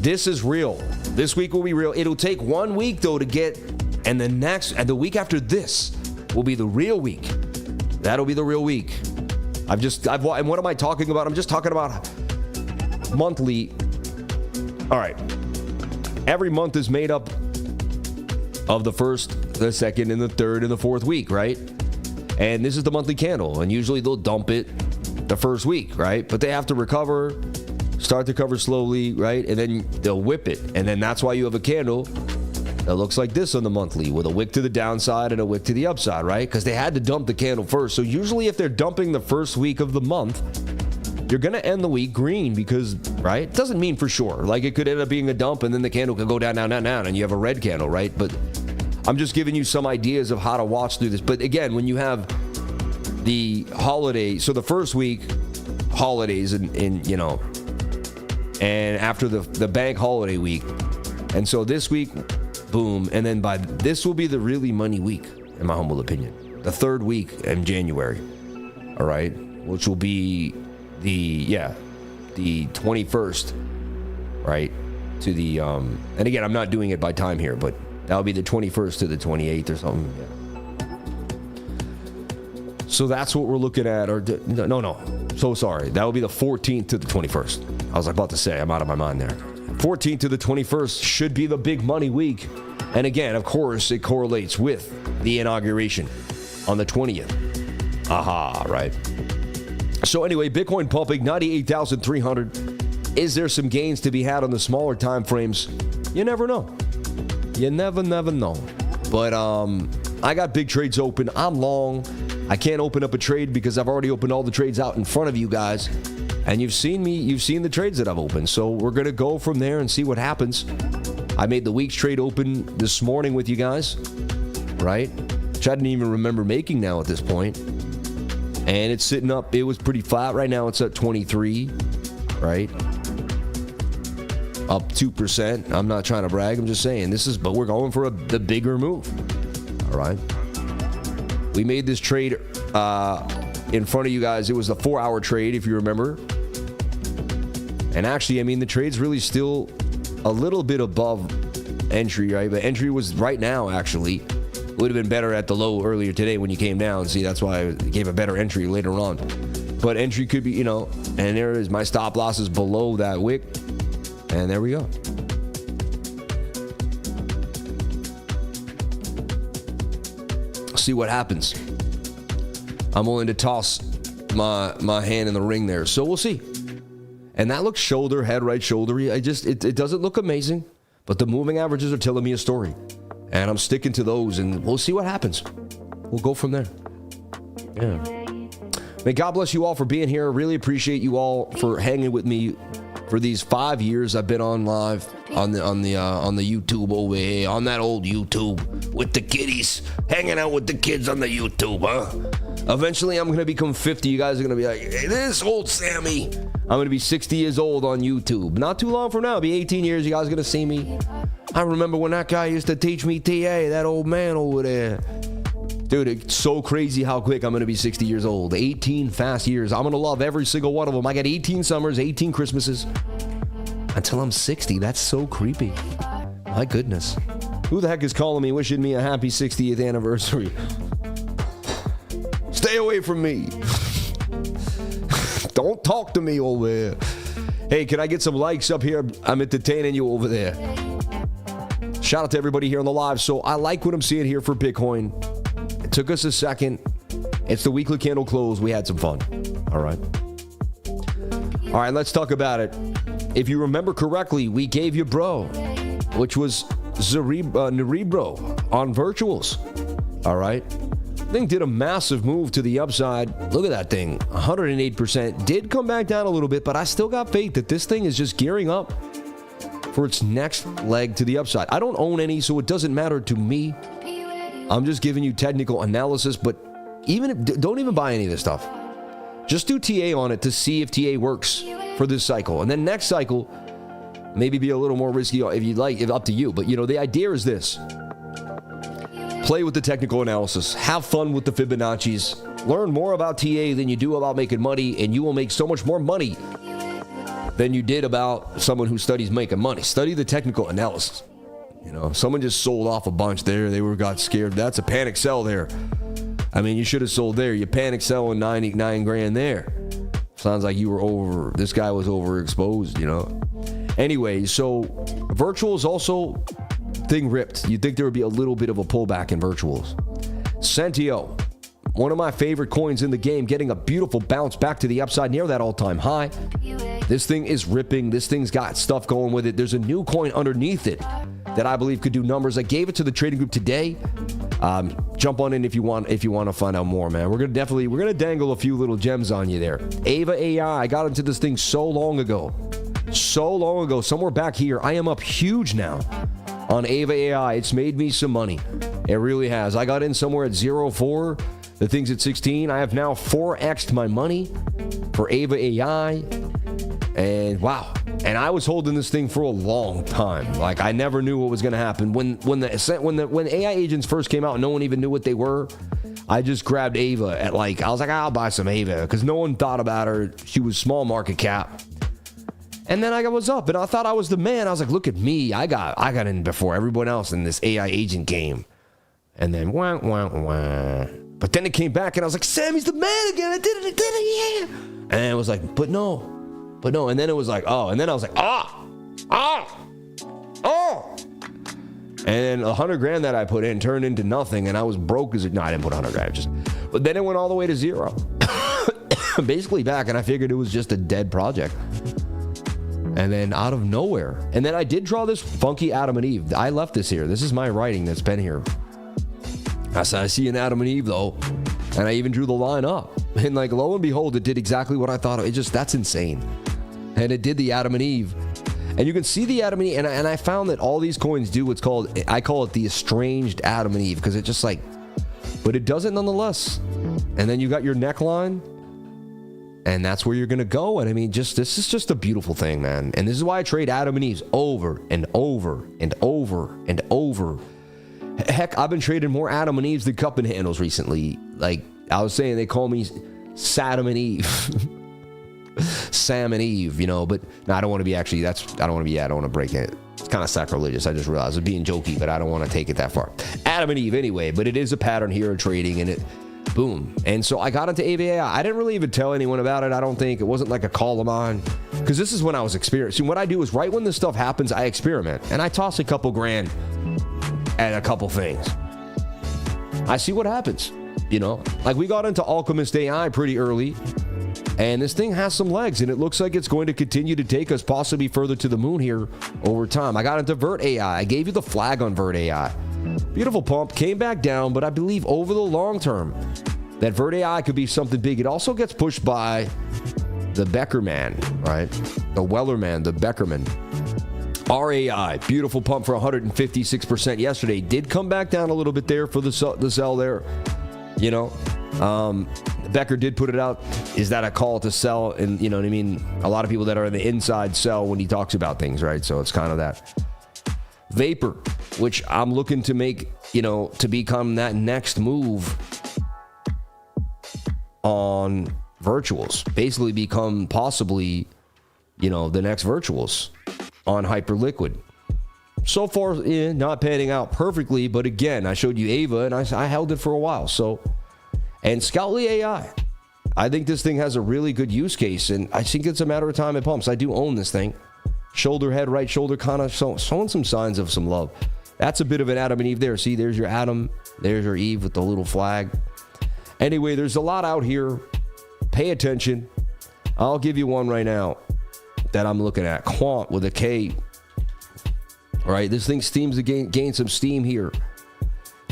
This is real. This week will be real. It'll take 1 week, though, to get, and the week after this will be the real week. That'll be the real week. And what am I talking about? I'm just talking about monthly. All right. Every month is made up of the first, the second, and the third, and the fourth week, right? And this is the monthly candle. And usually they'll dump it the first week, right? But they have to recover, start to cover slowly, right? And then they'll whip it. And then that's why you have a candle that looks like this on the monthly, with a wick to the downside and a wick to the upside, right? Because they had to dump the candle first. So usually if they're dumping the first week of the month, you're going to end the week green because, right? It doesn't mean for sure. Like, it could end up being a dump and then the candle could go down, and you have a red candle, right? But I'm just giving you some ideas of how to watch through this. But again, when you have the holiday, so the first week, holidays and after the bank holiday week. And so this week, boom, and then by this will be the really money week, in my humble opinion. The third week in January, all right, which will be the 21st, right, to the and again, I'm not doing it by time here, but that'll be the 21st to the 28th or something. Yeah. So that's what we're looking at. Or no, so sorry, that will be the 14th to the 21st. I was about to say, I'm out of my mind there. 14th to the 21st should be the big money week. And again, of course, it correlates with the inauguration on the 20th. Aha, right. So anyway, Bitcoin pumping 98,300. Is there some gains to be had on the smaller time frames? You never know. You never know. But I got big trades open. I'm long. I can't open up a trade because I've already opened all the trades out in front of you guys. And you've seen the trades that I've opened. So we're going to go from there and see what happens. I made the week's trade open this morning with you guys, right? Which I didn't even remember making now at this point. And it's sitting up. It was pretty flat. Right now it's at 23, right? Up 2%. I'm not trying to brag. I'm just saying but we're going for the bigger move. All right. We made this trade in front of you guys. It was a 4-hour trade, if you remember. And actually, I mean, the trade's really still a little bit above entry, right? But entry was right now, actually. Would have been better at the low earlier today when you came down. See, that's why I gave a better entry later on. But entry could be, and there is my stop loss is below that wick. And there we go. See what happens. I'm willing to toss my hand in the ring there. So we'll see. And that looks shoulder, head, right shoulder. It doesn't look amazing, but the moving averages are telling me a story. And I'm sticking to those, and we'll see what happens. We'll go from there. Yeah. May God bless you all for being here. Really appreciate you all for hanging with me for these 5 years I've been on live. on the YouTube over here, on that old YouTube with the kiddies, hanging out with the kids on the YouTube, huh? Eventually, I'm gonna become 50. You guys are gonna be like, hey, this old Sammy. I'm gonna be 60 years old on YouTube. Not too long from now, it'll be 18 years. You guys are gonna see me. I remember when that guy used to teach me TA, that old man over there. Dude, it's so crazy how quick I'm going to be 60 years old. 18 fast years. I'm going to love every single one of them. I got 18 summers, 18 Christmases. Until I'm 60. That's so creepy. My goodness. Who the heck is calling me, wishing me a happy 60th anniversary? Stay away from me. Don't talk to me over here. Hey, can I get some likes up here? I'm entertaining you over there. Shout out to everybody here on the live. So I like what I'm seeing here for Bitcoin. It took us a second. It's the weekly candle close. We had some fun. All right. All right, let's talk about it. If you remember correctly, we gave you bro, which was Nerebro on virtuals. All right. Thing did a massive move to the upside. Look at that thing. 108%. Did come back down a little bit, but I still got faith that this thing is just gearing up for its next leg to the upside. I don't own any, so it doesn't matter to me. I'm just giving you technical analysis, but don't even buy any of this stuff. Just do TA on it to see if TA works for this cycle. And then next cycle, maybe be a little more risky if you'd like. It's up to you. But, you know, the idea is this. Play with the technical analysis. Have fun with the Fibonacci's. Learn more about TA than you do about making money, and you will make so much more money than you did about someone who studies making money. Study the technical analysis. You know, someone just sold off a bunch there. They got scared. That's a panic sell there. I mean, you should have sold there. You panic selling 99 grand there. Sounds like you were this guy was overexposed, you know. Anyway, so virtuals also, thing ripped. You'd think there would be a little bit of a pullback in virtuals. Centio, one of my favorite coins in the game, getting a beautiful bounce back to the upside near that all-time high. This thing is ripping. This thing's got stuff going with it. There's a new coin underneath it that I believe could do numbers. I gave it to the trading group today. Jump on in if you want to find out more, man. We're gonna dangle a few little gems on you there. Ava AI, I got into this thing so long ago, somewhere back here. I am up huge now on Ava AI. It's made me some money. It really has. I got in somewhere at 0.4. The thing's at 16. I have now 4x'd my money for Ava AI. And wow. And I was holding this thing for a long time. Like, I never knew what was going to happen. When AI agents first came out, no one even knew what they were. I just grabbed Ava at I was like, I'll buy some Ava because no one thought about her. She was small market cap. And then I was up and I thought I was the man. I was like, look at me. I got in before everyone else in this AI agent game. And then wah, wah, wah. But then it came back and I was like, Sammy's the man again. I did it, yeah. And it was like, but no. And then it was like, oh. And then I was like, oh. And then 100 grand that I put in turned into nothing. And I was broke as no, I didn't put 100 grand. But then it went all the way to zero. Basically back. And I figured it was just a dead project. And then out of nowhere. And then I did draw this funky Adam and Eve. I left this here. This is my writing that's been here. I said, I see an Adam and Eve though. And I even drew the line up. And lo and behold, it did exactly what I thought. That's insane. And it did the Adam and Eve. And you can see the Adam and Eve. And I found that all these coins do what's called, I call it the estranged Adam and Eve. Because it just but it does it nonetheless. And then you got your neckline. And that's where you're going to go. And I mean, this is just a beautiful thing, man. And this is why I trade Adam and Eves over and over and over and over. Heck, I've been trading more Adam and Eves than cup and handles recently. Like I was saying, they call me Saddam and Eve. Sam and Eve, you know, but no, I don't want to be I don't want to break it. It's kind of sacrilegious. I just realized I'm being jokey, but I don't want to take it that far. Adam and Eve anyway, but it is a pattern here in trading and it, boom. And so I got into AVAI. I didn't really even tell anyone about it. I don't think it wasn't like a call of mine because this is when I was experiencing. What I do is right when this stuff happens, I experiment and I toss a couple grand at a couple things. I see what happens, you know, like we got into Alchemist AI pretty early and this thing has some legs and it looks like it's going to continue to take us possibly further to the moon here over time. I got into VERTAI. I gave you the flag on VERTAI. Beautiful pump, came back down, but I believe over the long term that VERTAI could be something big. It also gets pushed by the Beckerman, right? The Wellerman, the Beckerman. RAI, beautiful pump for 156% yesterday. Did come back down a little bit there for the sell there. You know, Becker did put it out. Is that a call to sell? And you know what I mean? A lot of people that are in the inside sell when he talks about things, right? So it's kind of that. Vapor, which I'm looking to make, you know, to become that next move on virtuals. Basically become possibly, you know, the next virtuals on Hyperliquid. So far, not panning out perfectly, but again, I showed you Ava, and I held it for a while. So, and Scoutly AI, I think this thing has a really good use case, and I think it's a matter of time it pumps. I do own this thing. Shoulder, head, right shoulder, kind of showing some signs of some love. That's a bit of an Adam and Eve there. See, there's your Adam, there's your Eve with the little flag. Anyway, there's a lot out here. Pay attention. I'll give you one right now that I'm looking at. KWANT with a K. All right, this thing seems to gain some steam here.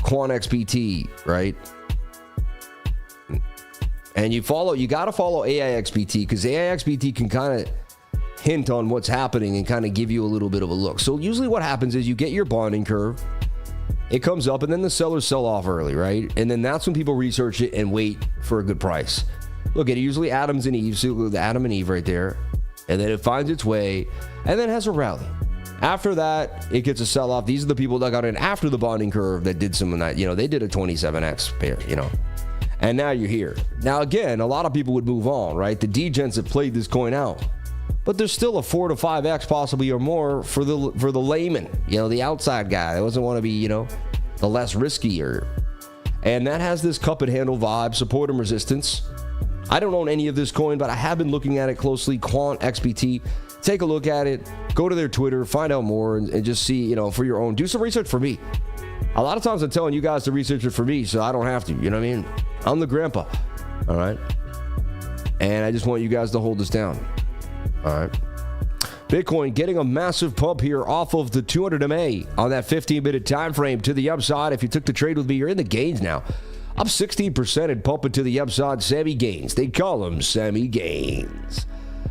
KWANT XPT, right? And you got to follow AIXPT, because AIXPT can kind of hint on what's happening and kind of give you a little bit of a look. So usually what happens is you get your bonding curve, it comes up, and then the sellers sell off early, right? And then that's when people research it and wait for a good price. Look at it, usually Adams and Eve, so the Adam and Eve right there, and then it finds its way, and then has a rally. After that, it gets a sell-off. These are the people that got in after the bonding curve that did some of that. You know, they did a 27x pair, you know. And now you're here. Now, again, a lot of people would move on, right? The degens have played this coin out. But there's still a 4 to 5x possibly or more for the layman, you know, the outside guy that doesn't want to be, you know, the less riskier. And that has this cup and handle vibe, support and resistance. I don't own any of this coin, but I have been looking at it closely. KWANT XPT. Take a look at it. Go to their Twitter, find out more, and just see, you know, for your own. Do some research for me. A lot of times I'm telling you guys to research it for me, so I don't have to. You know what I mean? I'm the grandpa. All right? And I just want you guys to hold this down. All right. Bitcoin getting a massive pump here off of the 200 MA on that 15-minute time frame to the upside. If you took the trade with me, you're in the gains now. Up 16% and pumping to the upside. Sammy Gains. They call him Sammy Gains.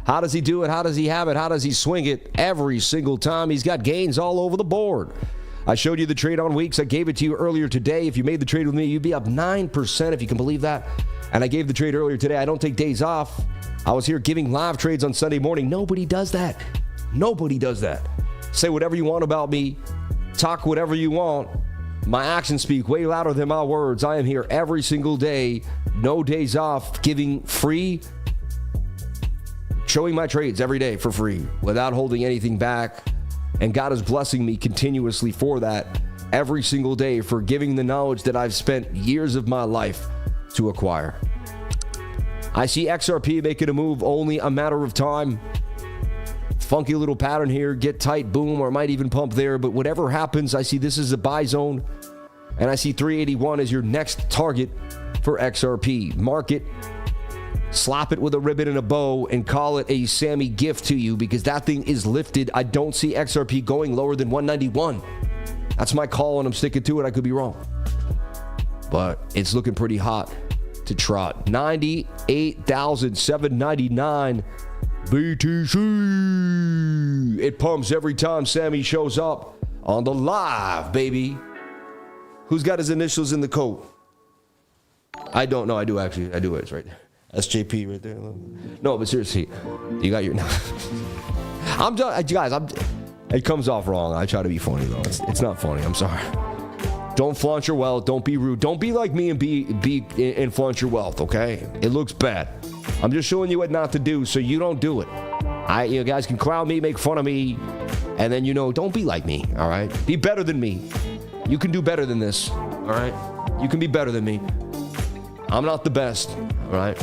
How does he do it? How does he have it? How does he swing it? Every single time he's got gains all over the board. I showed you the trade on weeks. I gave it to you earlier today. If you made the trade with me, you'd be up 9%, if you can believe that. And I gave the trade earlier today. I don't take days off. I was here giving live trades on Sunday morning. Nobody does that. Nobody does that. Say whatever you want about me. Talk whatever you want. My actions speak way louder than my words. I am here every single day. No days off. Giving free. Showing my trades every day for free without holding anything back. And God is blessing me continuously for that every single day, for giving the knowledge that I've spent years of my life to acquire. I see XRP making a move, only a matter of time. Funky little pattern here, get tight, boom, or might even pump there. But whatever happens, I see this is a buy zone. And I see 381 as your next target for XRP. Mark it, slap it with a ribbon and a bow, and call it a Sammy gift to you, because that thing is lifted. I don't see XRP going lower than 191. That's my call, and I'm sticking to it. I could be wrong, but it's looking pretty hot to trot. 98,799 BTC. It pumps every time Sammy shows up on the live, baby. Who's got his initials in the coat? I don't know. I do actually. I do. It's right there. SJP right there. No, but seriously, you got your. I'm done, guys. It comes off wrong. I try to be funny though. It's not funny. I'm sorry. Don't flaunt your wealth. Don't be rude. Don't be like me and be and flaunt your wealth. Okay? It looks bad. I'm just showing you what not to do, so you don't do it. You guys can clown me, make fun of me, and then don't be like me. All right? Be better than me. You can do better than this. All right? You can be better than me. I'm not the best. All right?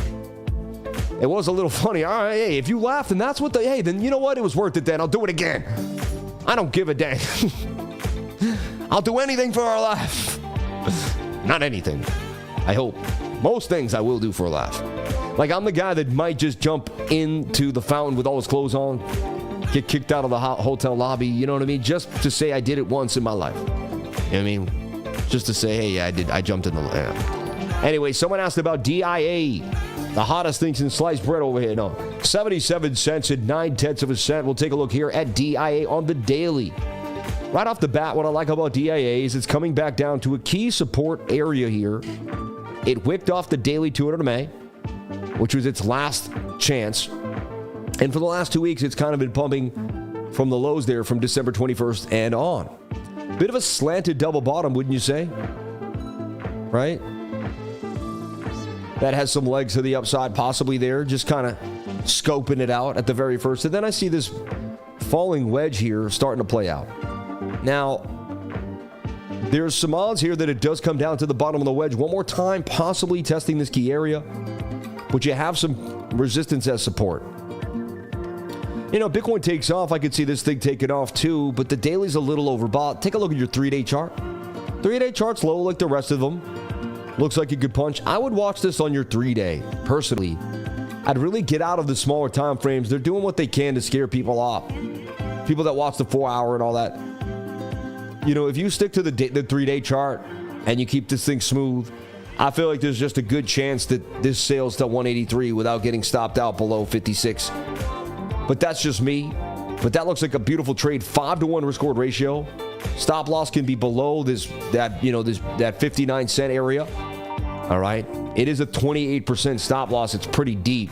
It was a little funny. All right, hey, if you laughed and that's what then you know what? It was worth it then. I'll do it again. I don't give a dang. I'll do anything for a laugh. Not anything. I hope. Most things I will do for a laugh. Like, I'm the guy that might just jump into the fountain with all his clothes on, get kicked out of the hotel lobby, you know what I mean? Just to say I did it once in my life. You know what I mean? Just to say, hey, I jumped in the... Anyway, someone asked about DIA. The hottest thing since sliced bread over here. No, 77 cents and 9/10 of a cent. We'll take a look here at DIA on the daily. Right off the bat, what I like about DIA is it's coming back down to a key support area here. It whipped off the daily 200 MA, which was its last chance. And for the last 2 weeks, it's kind of been pumping from the lows there from December 21st and on. Bit of a slanted double bottom, wouldn't you say? Right? That has some legs to the upside possibly there, just kind of scoping it out at the very first. And then I see this falling wedge here starting to play out. Now, there's some odds here that it does come down to the bottom of the wedge one more time, possibly testing this key area. But you have some resistance as support. You know, Bitcoin takes off. I could see this thing taking off too, but the daily's a little overbought. Take a look at your 3-day chart. 3-day chart's low like the rest of them. Looks like you could punch. I would watch this on your 3-day, personally. I'd really get out of the smaller time frames. They're doing what they can to scare people off. People that watch the 4-hour and all that. You know, if you stick to the 3-day chart and you keep this thing smooth, I feel like there's just a good chance that this sails to 183 without getting stopped out below 56. But that's just me. But that looks like a beautiful trade. 5-to-1 risk-reward ratio. Stop loss can be below that 59 cent area. All right. It is a 28% stop loss. It's pretty deep.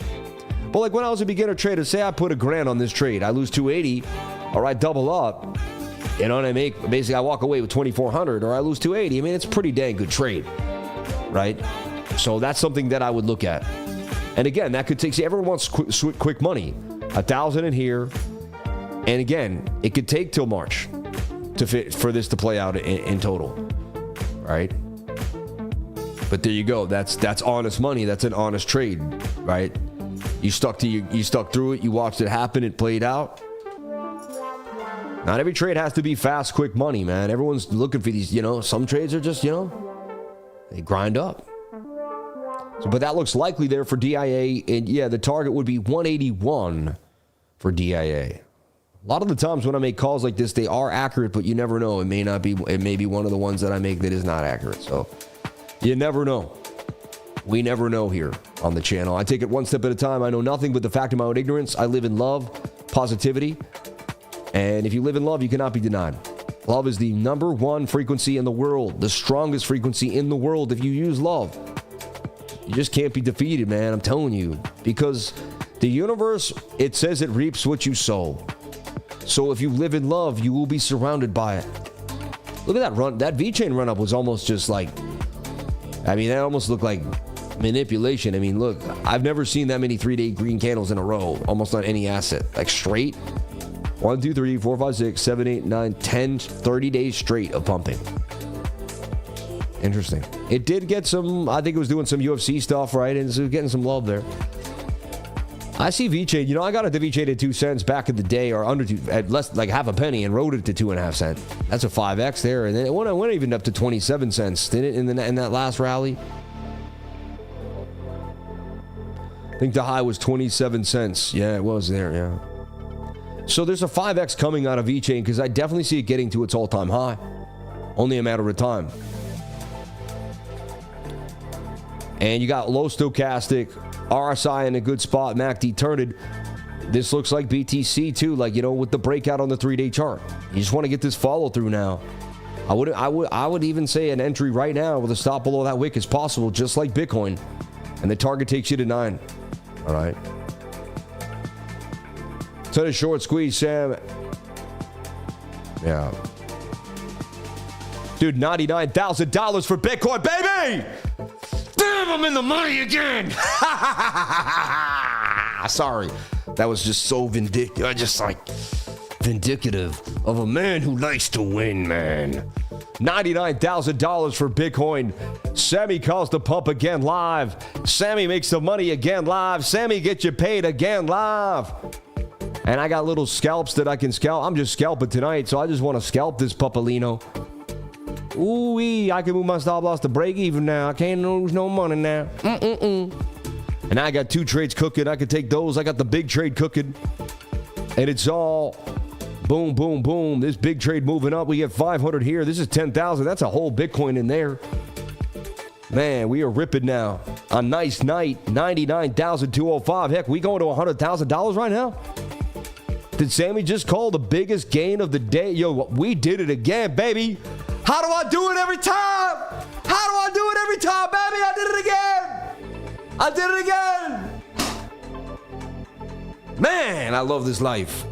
But like when I was a beginner trader, say I put $1,000 on this trade, I lose 280. All right, double up. You know what I make? Basically, I walk away with 2,400, or I lose 280. I mean, it's a pretty dang good trade, right? So that's something that I would look at. And again, that could take. See, everyone wants quick money. 1,000 in here, and again, it could take till March for this to play out in total, right? But there you go. That's honest money. That's an honest trade, right? You stuck through it. You watched it happen. It played out. Not every trade has to be fast, quick money, man. Everyone's looking for these. Some trades are just they grind up. So, but that looks likely there for DIA, and yeah, the target would be 181 for DIA. A lot of the times when I make calls like this, they are accurate, but you never know. It may not be. It may be one of the ones that I make that is not accurate. So you never know. We never know here on the channel. I take it one step at a time. I know nothing but the fact of my own ignorance. I live in love, positivity, and if you live in love, you cannot be denied. Love is the #1 frequency in the world, the strongest frequency in the world. If you use love, you just can't be defeated, man. I'm telling you, because the universe, it says it reaps what you sow. So if you live in love, you will be surrounded by it. Look at that run. That V-chain run up was almost just like, that almost looked like manipulation. Look, I've never seen that many 3-day green candles in a row, almost on any asset. Like straight. 1, 2, 3, 4, 5, 6, 7, 8, 9, 10, 30 days straight of pumping. Interesting. It did get some, I think it was doing some UFC stuff, right? And so getting some love there. I see VeChain. I got it to VeChain at 2 cents back in the day, or under at less, like half a penny, and rode it to 2.5 cents. That's a 5x there. And then it went even up to 27 cents, didn't it, in that last rally? I think the high was 27 cents. Yeah, it was there, yeah. So there's a 5x coming out of VeChain because I definitely see it getting to its all-time high. Only a matter of time. And you got low stochastic, RSI in a good spot, MACD turned. This looks like BTC too, with the breakout on the 3-day chart. You just want to get this follow through now. I would even say an entry right now with a stop below that wick is possible, just like Bitcoin. And the target takes you to 9. All right. To the short squeeze, Sam. Yeah. Dude, $99,000 for Bitcoin, baby! Damn, I'm in the money again! Sorry. That was just so vindictive. Vindicative of a man who likes to win, man. $99,000 for Bitcoin. Sammy calls the pump again live. Sammy makes the money again live. Sammy gets you paid again live. And I got little scalps that I can scalp. I'm just scalping tonight, so I just want to scalp this Papalino. Ooh-wee, I can move my stop loss to break even now. I can't lose no money now. And I got 2 trades cooking. I can take those. I got the big trade cooking. And it's all boom, boom, boom. This big trade moving up. We get 500 here. This is 10,000. That's a whole Bitcoin in there. Man, we are ripping now. A nice night, 99,205. Heck, we going to $100,000 right now? Did Sammy just call the biggest gain of the day? Yo, we did it again, baby. How do I do it every time? How do I do it every time, baby? I did it again. I did it again. Man, I love this life.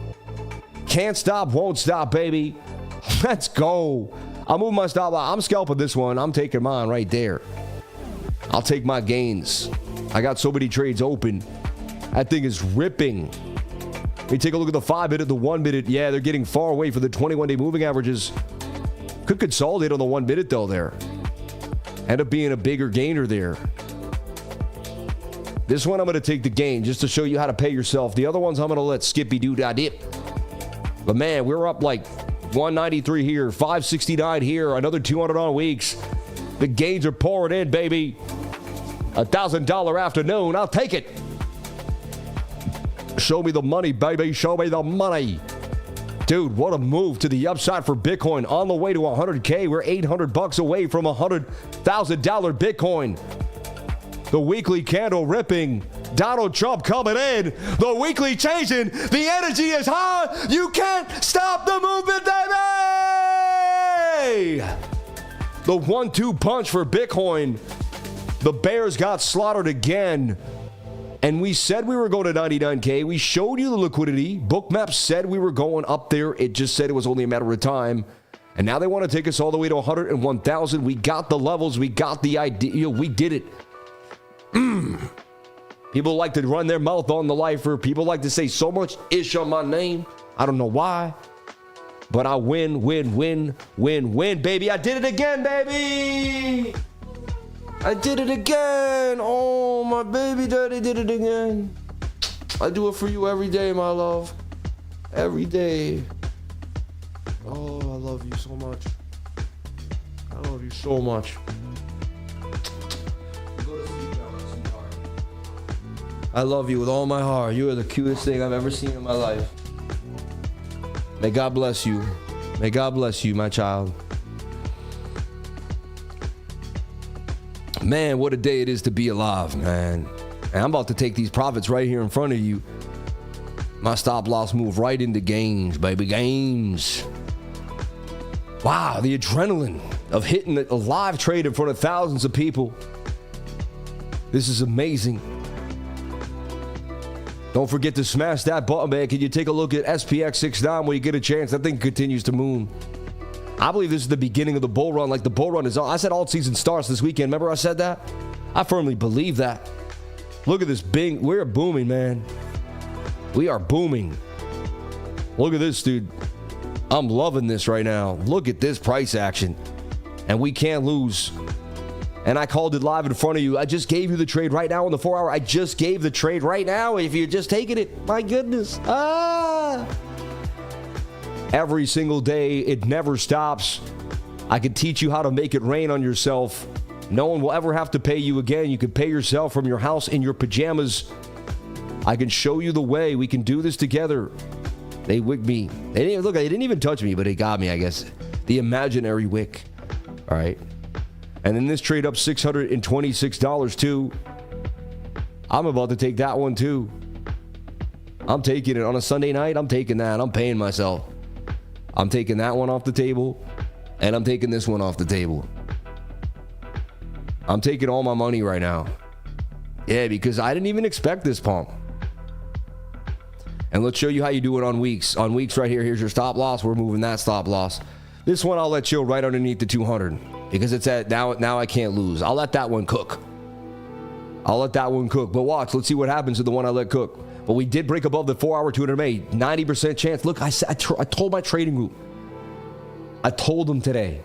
Can't stop, won't stop, baby. Let's go. I'll move my stop. I'm scalping this one. I'm taking mine right there. I'll take my gains. I got so many trades open. That thing is ripping. We take a look at the 5-minute, the 1-minute. Yeah, they're getting far away from the 21-day moving averages. Could consolidate on the 1-minute though there. End up being a bigger gainer there. This one I'm going to take the gain just to show you how to pay yourself. The other ones I'm going to let Skippy do that dip. But man, we're up like 193 here, 569 here, another 200 on weeks. The gains are pouring in, baby. $1,000 afternoon. I'll take it. Show me the money, baby. Show me the money. Dude, what a move to the upside for Bitcoin. On the way to 100K. We're $800 away from $100,000 Bitcoin. The weekly candle ripping. Donald Trump coming in. The weekly changing. The energy is high. You can't stop the movement, baby. The 1-2 punch for Bitcoin. The bears got slaughtered again. And we said we were going to 99K. We showed you the liquidity. BOOKMAP said we were going up there. It just said it was only a matter of time. And now they want to take us all the way to 101,000. We got the levels. We got the idea. We did it. People like to run their mouth on the lifer. People like to say so much ish on my name. I don't know why. But I win, baby. I did it again, baby. I did it again. Oh, my baby daddy did it again. I do it for you every day, my love. Every day. Oh, I love you so much. I love you so much. I love you with all my heart. You are the cutest thing I've ever seen in my life. May God bless you. May God bless you, my child. Man, what a day it is to be alive, man. And I'm about to take these profits right here in front of you. My stop loss move right into gains, baby, gains. Wow, the adrenaline of hitting a live trade in front of thousands of people. This is amazing. Don't forget to smash that button, man. Can you take a look at SPX69 when you get a chance? That thing continues to moon. I believe this is the beginning of the bull run. Like the bull run is on. I said alt season starts this weekend. Remember I said that? I firmly believe that. Look at this bing. We're booming, man. We are booming. Look at this, dude. I'm loving this right now. Look at this price action. And we can't lose. And I called it live in front of you. I just gave you the trade right now on the 4 hour. I just gave the trade right now. If you're just taking it, my goodness. Every single day, it never stops. I can teach you how to make it rain on yourself. No one will ever have to pay you again. You can pay yourself from your house in your pajamas. I can show you the way. We can do this together. They wicked me. They didn't even touch me, but they got me, I guess. The imaginary wick. All right. And then this trade up $626 too. I'm about to take that one too. I'm taking it on a Sunday night. I'm taking that. I'm paying myself. I'm taking that one off the table. And I'm taking this one off the table. I'm taking all my money right now. Yeah, because I didn't even expect this pump. And let's show you how you do it on weeks. On weeks right here, here's your stop loss. We're moving that stop loss. This one I'll let chill right underneath the 200 because it's at now I can't lose. I'll let that one cook. But watch, let's see what happens to the one I let cook. But we did break above the 4 hour 200 MA. 90% chance. Look, I told my trading group. I told them today.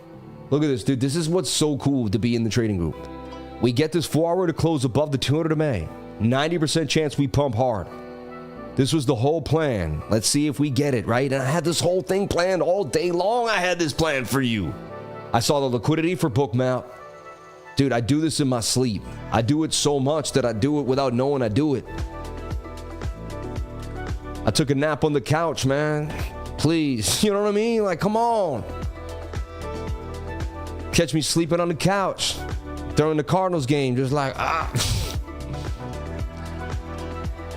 Look at this, dude. This is what's so cool to be in the trading group. We get this 4 hour to close above the 200 MA. 90% chance we pump hard. This was the whole plan. Let's see if we get it, right? And I had this whole thing planned all day long. I had this plan for you. I saw the liquidity for BOOKMAP. Dude, I do this in my sleep. I do it so much that I do it without knowing I do it. I took a nap on the couch, man. Please, you know what I mean? Like, come on. Catch me sleeping on the couch. during the Cardinals game, just like,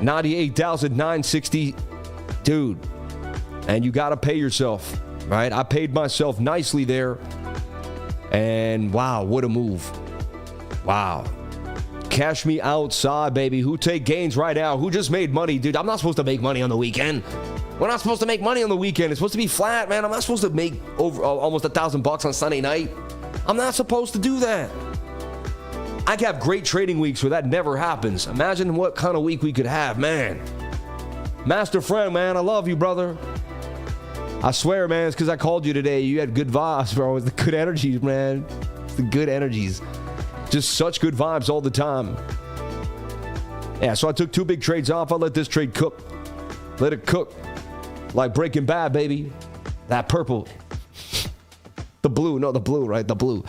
98,960, dude. And you got to pay yourself, right? I paid myself nicely there. And wow, what a move. Wow. Cash me outside, baby. Who take gains right now? Who just made money? Dude, I'm not supposed to make money on the weekend. We're not supposed to make money on the weekend. It's supposed to be flat, man. I'm not supposed to make over almost $1,000 on Sunday night. I'm not supposed to do that. I have great trading weeks where that never happens. Imagine what kind of week we could have, man. Master friend, man, I love you, brother. I swear, man, it's because I called you today. You had good vibes, bro. It's the good energies, man. It's the good energies. Just such good vibes all the time. Yeah, so I took 2 big trades off. I let this trade cook. Let it cook. Like Breaking Bad, baby. That purple. The blue. No, the blue, right? The blue.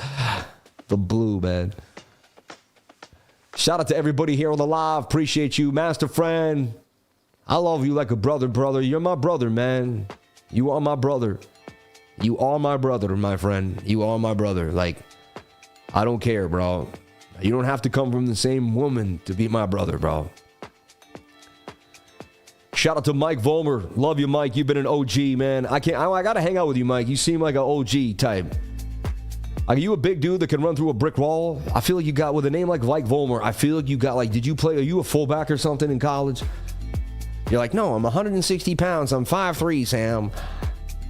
The blue, man. Shout out to everybody here on the live. Appreciate you. Master friend. I love you like a brother, brother. You're my brother, man. You are my brother. You are my brother, my friend. You are my brother. Like, I don't care, bro. You don't have to come from the same woman to be my brother, bro. Shout out to Mike Vollmer. Love you, Mike. You've been an OG, man. I got to hang out with you, Mike. You seem like an OG type. Are you a big dude that can run through a brick wall? I feel like you got, with a name like Mike Vollmer, I feel like you got, like, are you a fullback or something in college? You're like, no, I'm 160 pounds. I'm 5'3", Sam.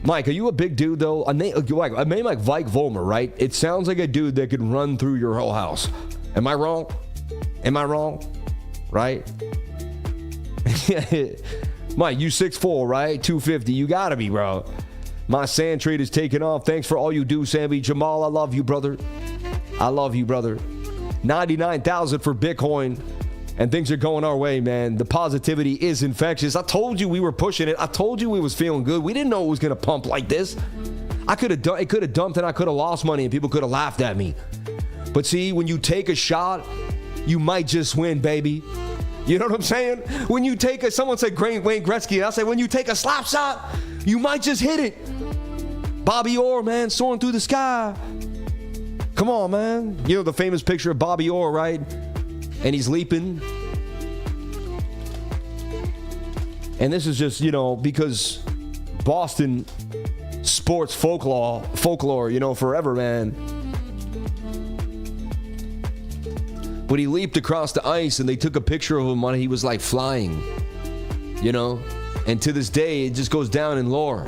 Mike, are you a big dude, though? A name like Mike Vollmer, right? It sounds like a dude that could run through your whole house. Am I wrong? Am I wrong? Right? Mike, you 6'4", right? 250. You gotta be, bro. My sand trade is taking off. Thanks for all you do, Sammy. Jamal, I love you, brother. I love you, brother. 99,000 for Bitcoin. And things are going our way, man. The positivity is infectious. I told you we were pushing it. I told you we was feeling good. We didn't know it was going to pump like this. It could have dumped and I could have lost money and people could have laughed at me. But see, when you take a shot, you might just win, baby. You know what I'm saying? When you take someone said Wayne Gretzky, and I say, when you take a slap shot, you might just hit it. Bobby Orr, man, soaring through the sky. Come on, man. You know the famous picture of Bobby Orr, right? And he's leaping. And this is just, because Boston sports folklore, forever, man. But he leaped across the ice and they took a picture of him when he was like flying, And to this day, it just goes down in lore.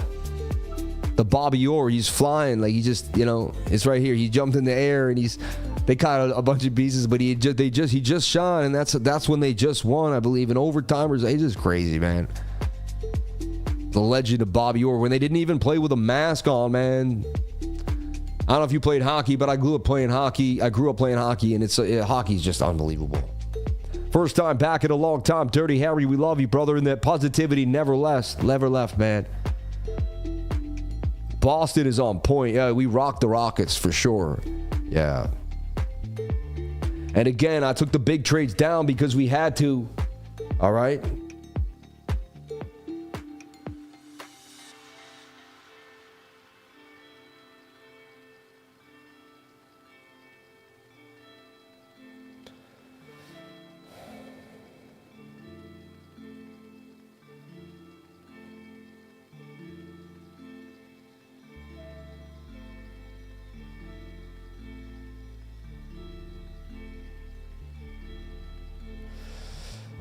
The Bobby Orr, he's flying, like he just, it's right here. He jumped in the air and they caught a bunch of pieces, but he just shot, and that's when they just won, I believe, in overtime. It's just crazy, man. The legend of Bobby Orr, when they didn't even play with a mask on, man. I don't know if you played hockey, but I grew up playing hockey, and hockey's just unbelievable. First time back in a long time, Dirty Harry. We love you, brother, and that positivity never left, man. Boston is on point. Yeah, we rocked the Rockets for sure. Yeah. And again, I took the big trades down because we had to. All right?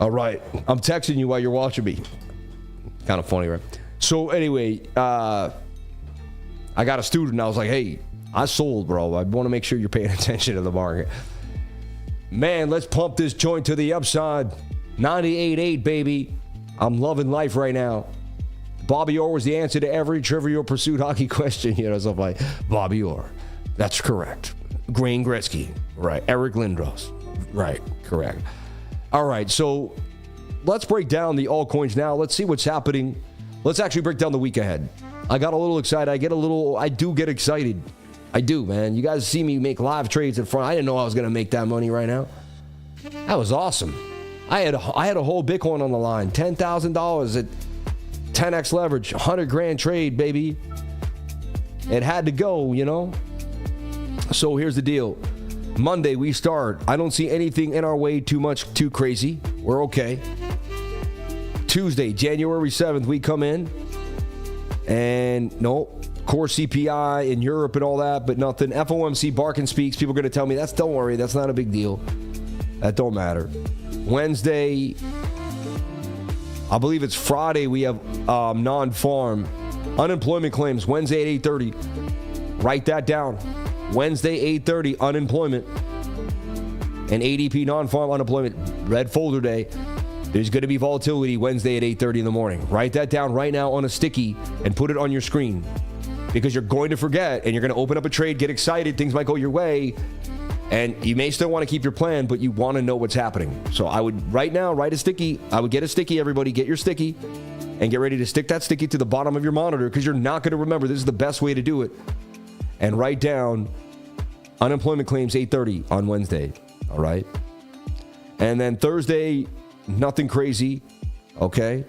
All right. I'm texting you while you're watching me. Kind of funny, right? So anyway, I got a student. I was like, hey, I sold, bro. I want to make sure you're paying attention to the market. Man, let's pump this joint to the upside. 98.8, baby. I'm loving life right now. Bobby Orr was the answer to every Trivial Pursuit hockey question. Stuff like Bobby Orr. That's correct. Wayne Gretzky. Right. Eric Lindros. Right. Correct. All right, so let's break down the altcoins now. Let's see what's happening. Let's actually break down the week ahead. I got a little excited. I do get excited. I do, man. You guys see me make live trades in front. I didn't know I was going to make that money right now. That was awesome. I had a whole Bitcoin on the line. $10,000 at 10x leverage. 100 grand trade, baby. It had to go, So here's the deal. Monday, we start. I don't see anything in our way too crazy. We're okay. Tuesday, January 7th, we come in. And no, core CPI in Europe and all that, but nothing. FOMC bark and speaks. People are going to tell me, don't worry, that's not a big deal. That don't matter. Wednesday, I believe it's Friday, we have non-farm unemployment claims. Wednesday at 8:30. Write that down. Wednesday, 8:30, unemployment. And ADP non-farm unemployment, red folder day. There's going to be volatility Wednesday at 8:30 in the morning. Write that down right now on a sticky and put it on your screen, because you're going to forget and you're going to open up a trade, get excited, things might go your way, and you may still want to keep your plan, but you want to know what's happening. So I would right now write a sticky. I would get a sticky, everybody. Get your sticky and get ready to stick that sticky to the bottom of your monitor, because you're not going to remember. This is the best way to do it. And write down unemployment claims 8:30 on Wednesday. All right. And then Thursday, nothing crazy. Okay.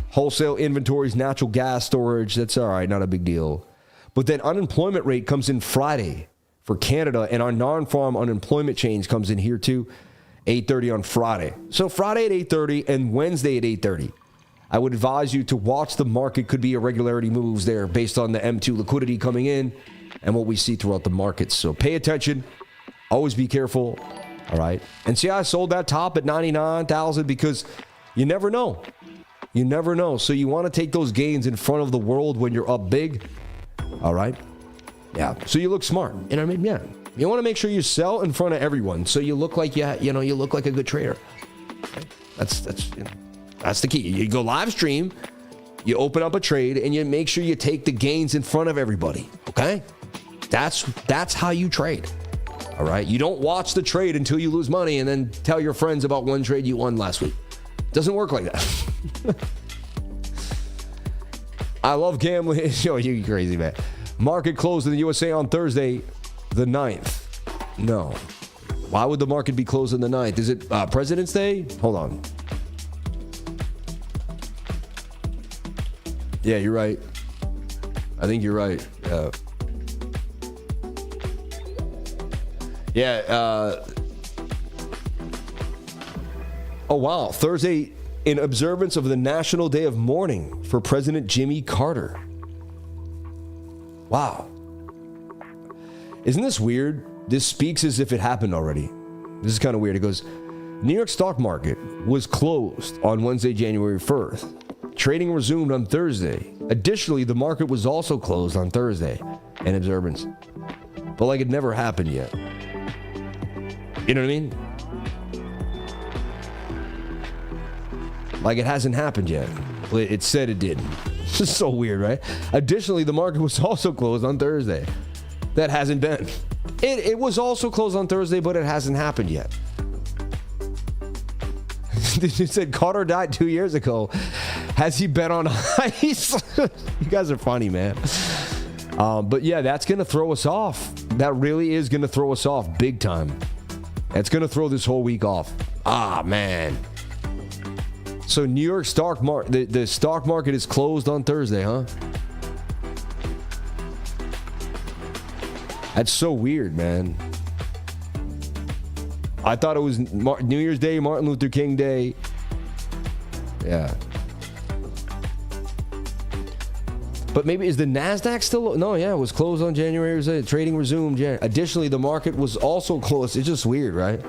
Wholesale inventories, natural gas storage. That's all right. Not a big deal. But then unemployment rate comes in Friday for Canada, and our non-farm unemployment change comes in here too. 8:30 on Friday. So Friday at 8:30 and Wednesday at 8:30. I would advise you to watch the market. Could be irregularity moves there based on the M2 liquidity coming in and what we see throughout the markets. So pay attention. Always be careful. All right. And see, I sold that top at 99,000 because you never know. You never know. So you want to take those gains in front of the world when you're up big. All right. Yeah. So you look smart. You know what I mean? Yeah. You want to make sure you sell in front of everyone, so you look like you look like a good trader. Okay? That's the key. You go live stream, you open up a trade, and you make sure you take the gains in front of everybody. Okay? That's how you trade. All right? You don't watch the trade until you lose money and then tell your friends about one trade you won last week. Doesn't work like that. I love gambling. Yo, you crazy, man. Market closed in the USA on Thursday, the 9th. No. Why would the market be closed on the 9th? Is it President's Day? Hold on. Yeah, you're right. I think you're right. Oh, wow. Thursday, in observance of the National Day of Mourning for President Jimmy Carter. Wow. Isn't this weird? This speaks as if it happened already. This is kind of weird. It goes, New York stock market was closed on Wednesday, January 1st. Trading resumed on Thursday. Additionally, the market was also closed on Thursday in observance. But like it never happened yet. You know what I mean? Like it hasn't happened yet. It said it did. This is so weird, right? Additionally, the market was also closed on Thursday. That hasn't been. It was also closed on Thursday, but it hasn't happened yet. You said Carter died 2 years ago. Has he been on ice? You guys are funny, man. But yeah, that's going to throw us off. That really is going to throw us off big time. It's going to throw this whole week off. Ah, man. So New York stock market, the stock market is closed on Thursday, huh? That's so weird, man. I thought it was New Year's Day, Martin Luther King Day. Yeah. But maybe is the NASDAQ still? No, yeah, it was closed on January. Trading resumed. Additionally, the market was also closed. It's just weird, right?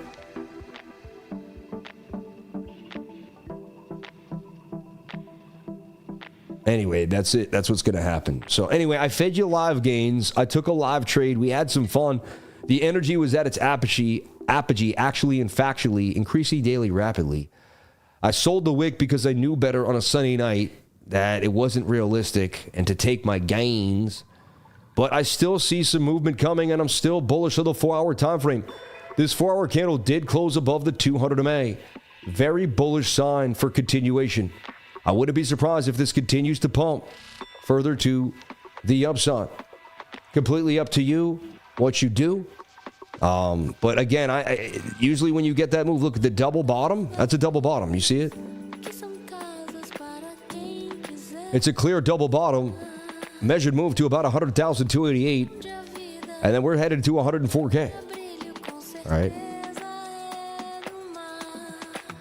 Anyway, that's it. That's what's going to happen. So anyway, I fed you live gains. I took a live trade. We had some fun. The energy was at its apogee, actually and factually, increasing daily rapidly. I sold the wick because I knew better on a Sunday night that it wasn't realistic and to take my gains. But I still see some movement coming, and I'm still bullish on the 4-hour time frame. This 4-hour candle did close above the 200 MA. Very bullish sign for continuation. I wouldn't be surprised if this continues to pump further to the upside. Completely up to you what you do. But again, I usually when you get that move, look at the double bottom. That's a double bottom. You see it? It's a clear double bottom. Measured move to about 100,288. And then we're headed to 104K. All right.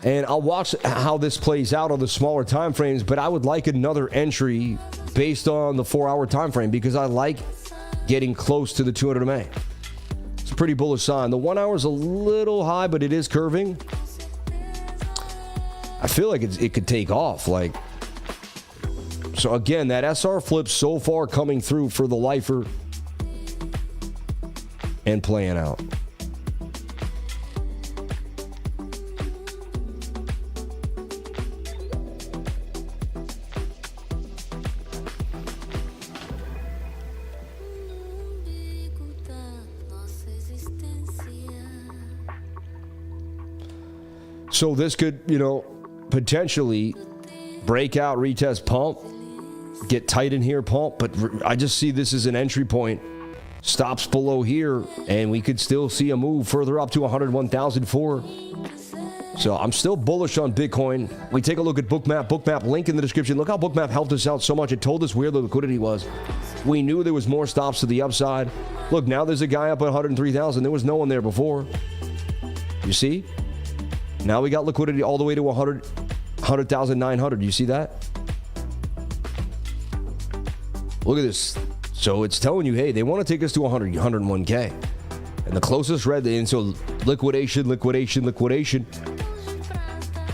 And I'll watch how this plays out on the smaller time frames, but I would like another entry based on the 4-hour time frame because I like getting close to the 200 MA. It's a pretty bullish sign. The 1 hour is a little high, but it is curving. I feel like it could take off. Like, so again, that SR flip so far coming through for the lifer and playing out. So this could, you know, potentially break out, retest, pump, get tight in here, pump. But I just see this as an entry point. Stops below here, and we could still see a move further up to 101,004. So I'm still bullish on Bitcoin. We take a look at Bookmap. Bookmap, link in the description. Look how Bookmap helped us out so much. It told us where the liquidity was. We knew there was more stops to the upside. Look, now there's a guy up at 103,000. There was no one there before. You see? Now we got liquidity all the way to 100,900. You see that? Look at this. So it's telling you, hey, they want to take us to 101K. And the closest red, and so liquidation.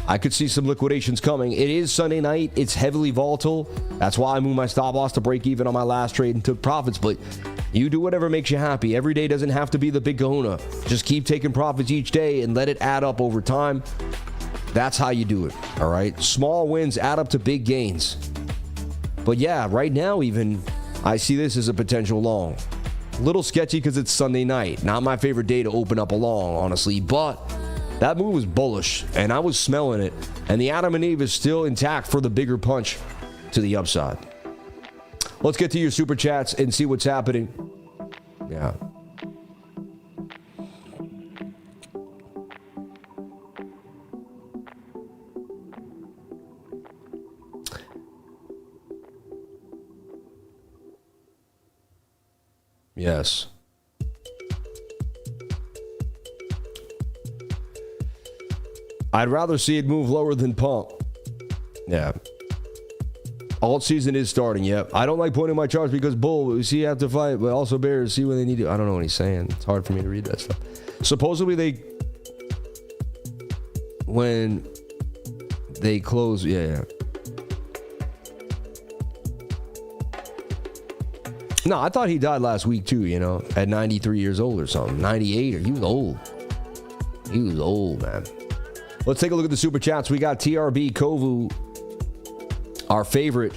I could see some liquidations coming. It is Sunday night. It's heavily volatile. That's why I moved my stop loss to break even on my last trade and took profits. But you do whatever makes you happy. Every day doesn't have to be the big kahuna. Just keep taking profits each day and let it add up over time. That's how you do it, all right? Small wins add up to big gains. But yeah, right now even, I see this as a potential long. Little sketchy because it's Sunday night. Not my favorite day to open up a long, honestly. But that move was bullish, and I was smelling it. And the Adam and Eve is still intact for the bigger punch to the upside. Let's get to your super chats and see what's happening. Yeah. Yes. I'd rather see it move lower than pump. Yeah. Alt season is starting, yep. I don't like pointing my charts because bull, we see have to fight, but also bears see when they need to. I don't know what he's saying. It's hard for me to read that stuff. Supposedly when they close, yeah. No, I thought he died last week too, you know, at 93 years old or something. 98, or he was old. He was old, man. Let's take a look at the super chats. We got TRB, KOVU, our favorite.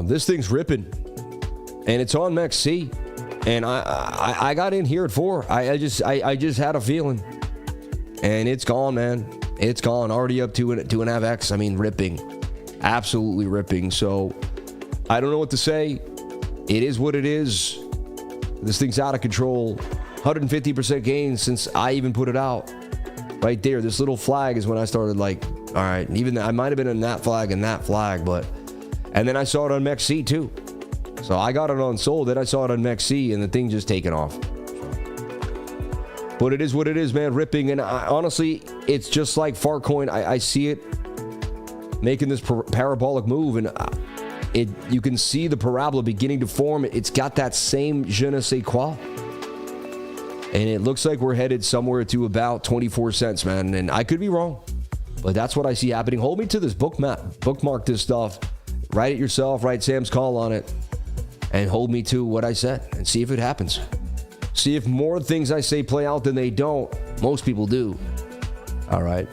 This thing's ripping, and it's on MEXC. And I got in here at 4. I just had a feeling, and it's gone, man. It's gone. Already up to 2.5x. I mean, ripping, absolutely ripping. So I don't know what to say. It is what it is. This thing's out of control. 150% gains since I even put it out. Right there, this little flag is when I started like, all right, even I might have been in that flag and that flag, but, and then I saw it on MEXC too. So I got it on Soul, then I saw it on MEXC, and the thing just taken off. But it is what it is, man, ripping. And honestly, it's just like Farcoin. I see it making this parabolic move, and you can see the parabola beginning to form. It's got that same je ne sais quoi. And it looks like we're headed somewhere to about 24 cents, man. And I could be wrong, but that's what I see happening. Hold me to this bookmap. Bookmark this stuff. Write it yourself. Write Sam's call on it. And hold me to what I said and see if it happens. See if more things I say play out than they don't. Most people do. All right.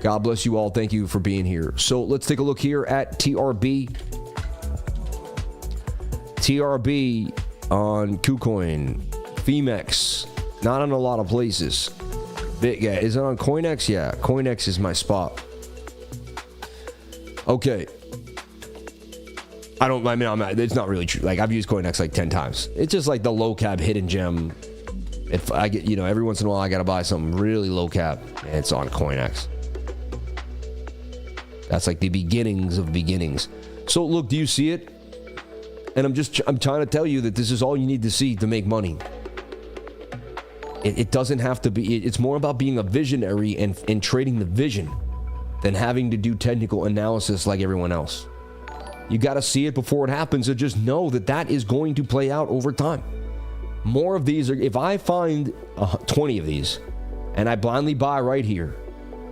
God bless you all. Thank you for being here. So let's take a look here at TRB. TRB on KuCoin. Femex, not on a lot of places. Yeah, is it on CoinEx? Yeah, CoinEx is my spot. Okay. It's not really true. Like, I've used CoinEx like 10 times. It's just like the low cap hidden gem. If I get, every once in a while I got to buy something really low cap, and it's on CoinEx. That's like the beginnings of beginnings. So look, do you see it? And I'm trying to tell you that this is all you need to see to make money. It doesn't have to be. It's more about being a visionary and trading the vision than having to do technical analysis like everyone else. You got to see it before it happens and just know that that is going to play out over time. More of these are, if I find 20 of these and I blindly buy right here,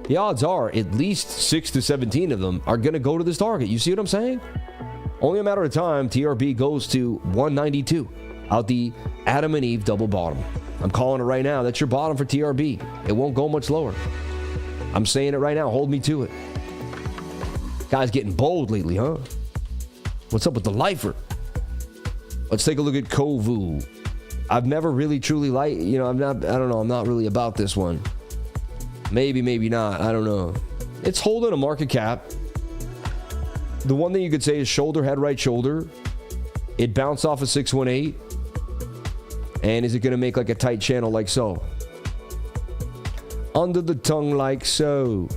the odds are at least 6 to 17 of them are going to go to this target. You see what I'm saying? Only a matter of time. TRB goes to 192 out the Adam and Eve double bottom. I'm calling it right now. That's your bottom for TRB. It won't go much lower. I'm saying it right now. Hold me to it. Guys getting bold lately, huh? What's up with the lifer? Let's take a look at KOVU. I've never really truly liked, I don't know. I'm not really about this one. Maybe, maybe not. I don't know. It's holding a market cap. The one thing you could say is shoulder, head, right shoulder. It bounced off of 618. And is it going to make like a tight channel like so? Under the tongue like so.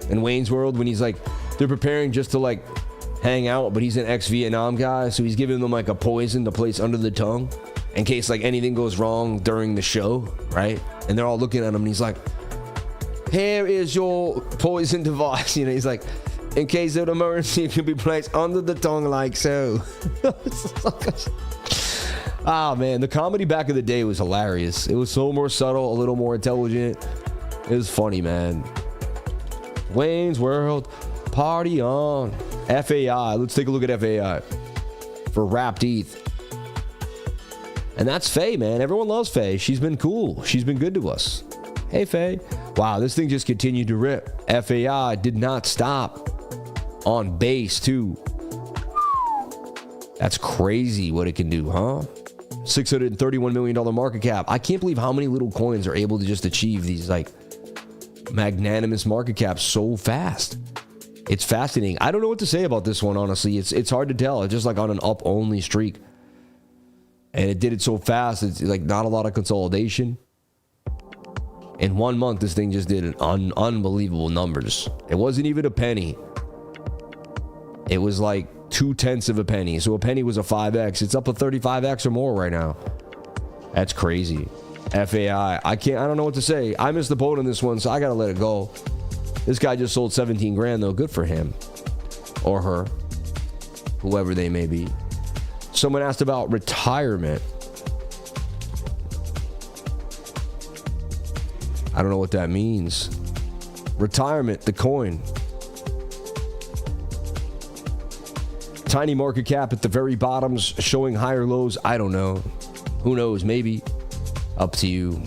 In Wayne's World, when he's like, they're preparing just to like hang out, but he's an ex-Vietnam guy, so he's giving them like a poison to place under the tongue in case like anything goes wrong during the show, right? And they're all looking at him and he's like, here is your poison device. He's like, in case of an emergency, it can be placed under the tongue like so. Ah, man, the comedy back in the day was hilarious. It was so more subtle, a little more intelligent. It was funny, man. Wayne's World, party on. FAI, let's take a look at FAI for wrapped ETH. And that's Faye, man. Everyone loves Faye. She's been cool. She's been good to us. Hey, Faye. Wow, this thing just continued to rip. FAI did not stop on base, too. That's crazy what it can do, huh? $631 million market cap. I can't believe how many little coins are able to just achieve these, like, magnanimous market caps so fast. It's fascinating. I don't know what to say about this one, honestly. It's hard to tell. It's just like on an up-only streak. And it did it so fast. It's like not a lot of consolidation. In 1 month, this thing just did unbelievable numbers. It wasn't even a penny. It was like 0.2 of a penny. So a penny was a 5x. It's up a 35x or more right now. That's crazy. FAI. I don't know what to say. I missed the boat on this one, so I got to let it go. This guy just sold 17 grand, though. Good for him. Or her. Whoever they may be. Someone asked about retirement. I don't know what that means. Retirement, the coin. Tiny market cap at the very bottoms, showing higher lows. I don't know. Who knows? Maybe. Up to you.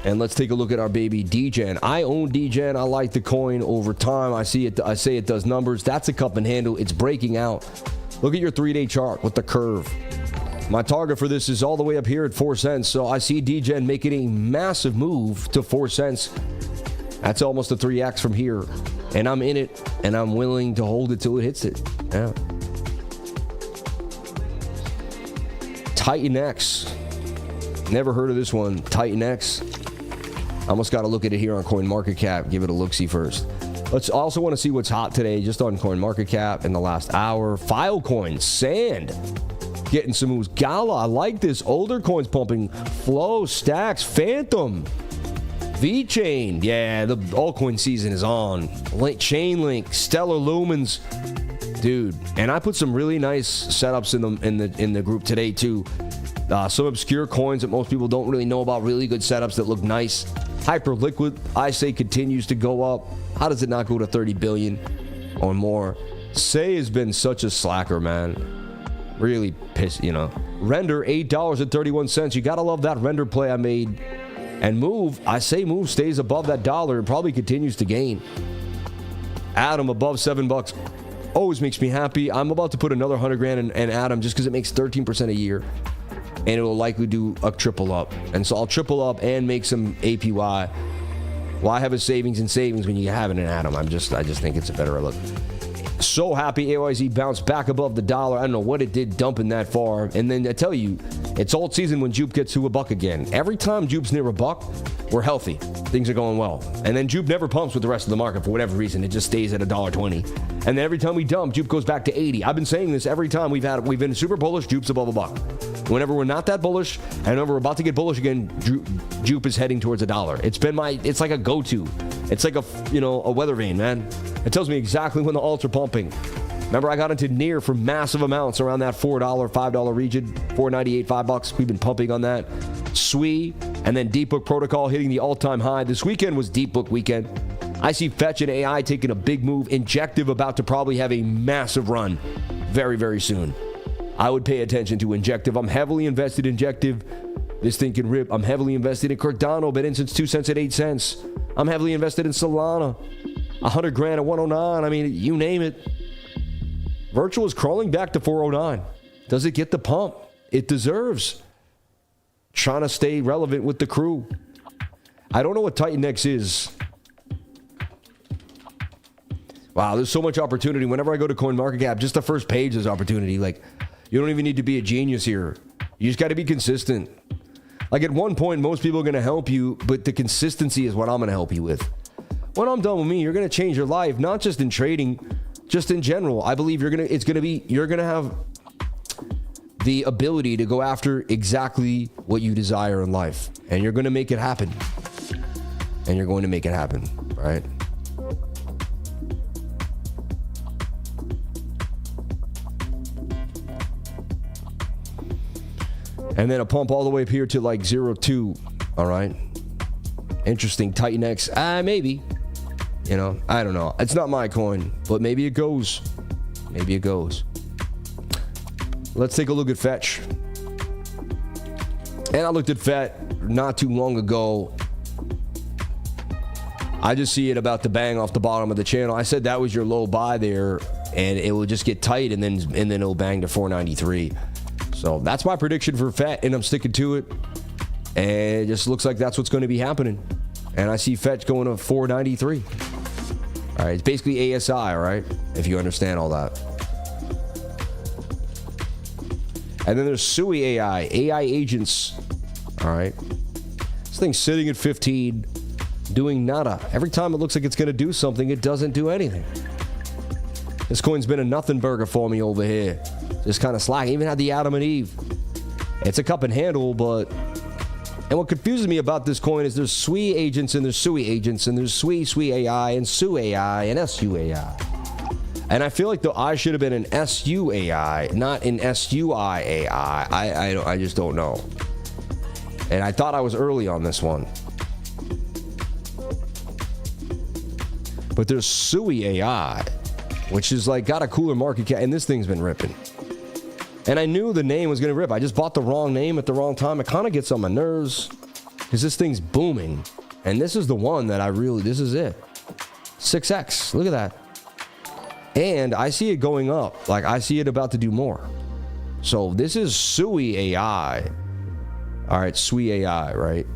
And let's take a look at our baby DGen. I own DGen. I like the coin over time. I see it. I say it does numbers. That's a cup and handle. It's breaking out. Look at your 3-day chart with the curve. My target for this is all the way up here at 4 cents. So I see DGen making a massive move to 4 cents. That's almost a 3x from here. And I'm in it. And I'm willing to hold it till it hits it. Yeah. TITANX. Never heard of this one. TITANX. I almost got to look at it here on CoinMarketCap. Give it a look-see first. Let's also want to see what's hot today just on CoinMarketCap in the last hour. Filecoin, Sand, getting some moves. Gala, I like this. Older coins pumping. Flow, Stacks, Phantom, VeChain. Yeah, the altcoin season is on. Chainlink, Stellar Lumens, dude. And I put some really nice setups in the group today too. Some obscure coins that most people don't really know about. Really good setups that look nice. Hyperliquid, I say, continues to go up. How does it not go to 30 billion or more? Say has been such a slacker, man. Really pissed, Render, $8.31. You gotta love that render play I made. And Move, I say Move stays above that dollar and probably continues to gain. Atom above $7 always makes me happy. I'm about to put another 100 grand in Atom just because it makes 13% a year. And it will likely do a triple up. And so I'll triple up and make some APY. Why have a savings in savings when you have it in Atom? I just think it's a better look. So happy AYZ bounced back above the dollar. I don't know what it did dumping that far. And then I tell you, it's alt season when Jupe gets to a buck again. Every time Jupe's near a buck, we're healthy. Things are going well. And then Jupe never pumps with the rest of the market for whatever reason. It just stays at $1.20. And then every time we dump, Jupe goes back to 80. I've been saying this every time we've been super bullish, Jupe's above a buck. Whenever we're not that bullish, and whenever we're about to get bullish again, Jupe is heading towards $1. It's like a go-to. It's like a weather vane, man. It tells me exactly when the alts are pumping. Remember, I got into near for massive amounts around that $4, $5 region, $4.98, $5. We've been pumping on that. SUI, and then Deep Book Protocol hitting the all-time high. This weekend was Deep Book weekend. I see Fetch and AI taking a big move. Injective about to probably have a massive run very, very soon. I would pay attention to Injective. I'm heavily invested in Injective. This thing can rip. I'm heavily invested in Cardano. Been in since 2 cents at 8 cents. I'm heavily invested in Solana. 100 grand at 109. I mean, you name it. Virtual is crawling back to 409. Does it get the pump? It deserves. Trying to stay relevant with the crew. I don't know what TITANX is. Wow, there's so much opportunity. Whenever I go to CoinMarketCap, just the first page is opportunity. Like, you don't even need to be a genius here. You just got to be consistent. Like, at one point, most people are going to help you, but the consistency is what I'm going to help you with. When I'm done with me, you're going to change your life, not just in trading, just in general. I believe you're going to have the ability to go after exactly what you desire in life, and you're going to make it happen. And you're going to make it happen, right? And then a pump all the way up here to like 0.2. All right. Interesting. TITANX. Maybe. You know, I don't know. It's not my coin, but maybe it goes. Maybe it goes. Let's take a look at Fetch. And I looked at FET not too long ago. I just see it about to bang off the bottom of the channel. I said that was your low buy there, and it will just get tight, and then it'll bang to 493. So that's my prediction for FET, and I'm sticking to it. And it just looks like that's what's going to be happening. And I see FET going to 493. All right, it's basically ASSAI, right? If you understand all that. And then there's SUIAI, AI agents. All right. This thing's sitting at 15, doing nada. Every time it looks like it's going to do something, it doesn't do anything. This coin's been a nothing burger for me over here. Just kind of slacking. Even had the Adam and Eve. It's a cup and handle, but... And what confuses me about this coin is there's SUI agents and there's SUI agents and there's SUIAI and SUAI and SUAI. And I feel like the I should have been an SUAI, not an SUIAI. I just don't know. And I thought I was early on this one. But there's SUIAI, which is like got a cooler market cap, and this thing's been ripping. And I knew the name was going to rip. I just bought the wrong name at the wrong time. It kind of gets on my nerves because this thing's booming. And this is the one that this is it. 6X. Look at that. And I see it going up. Like, I see it about to do more. So this is SUIAI. All right, SUIAI, right?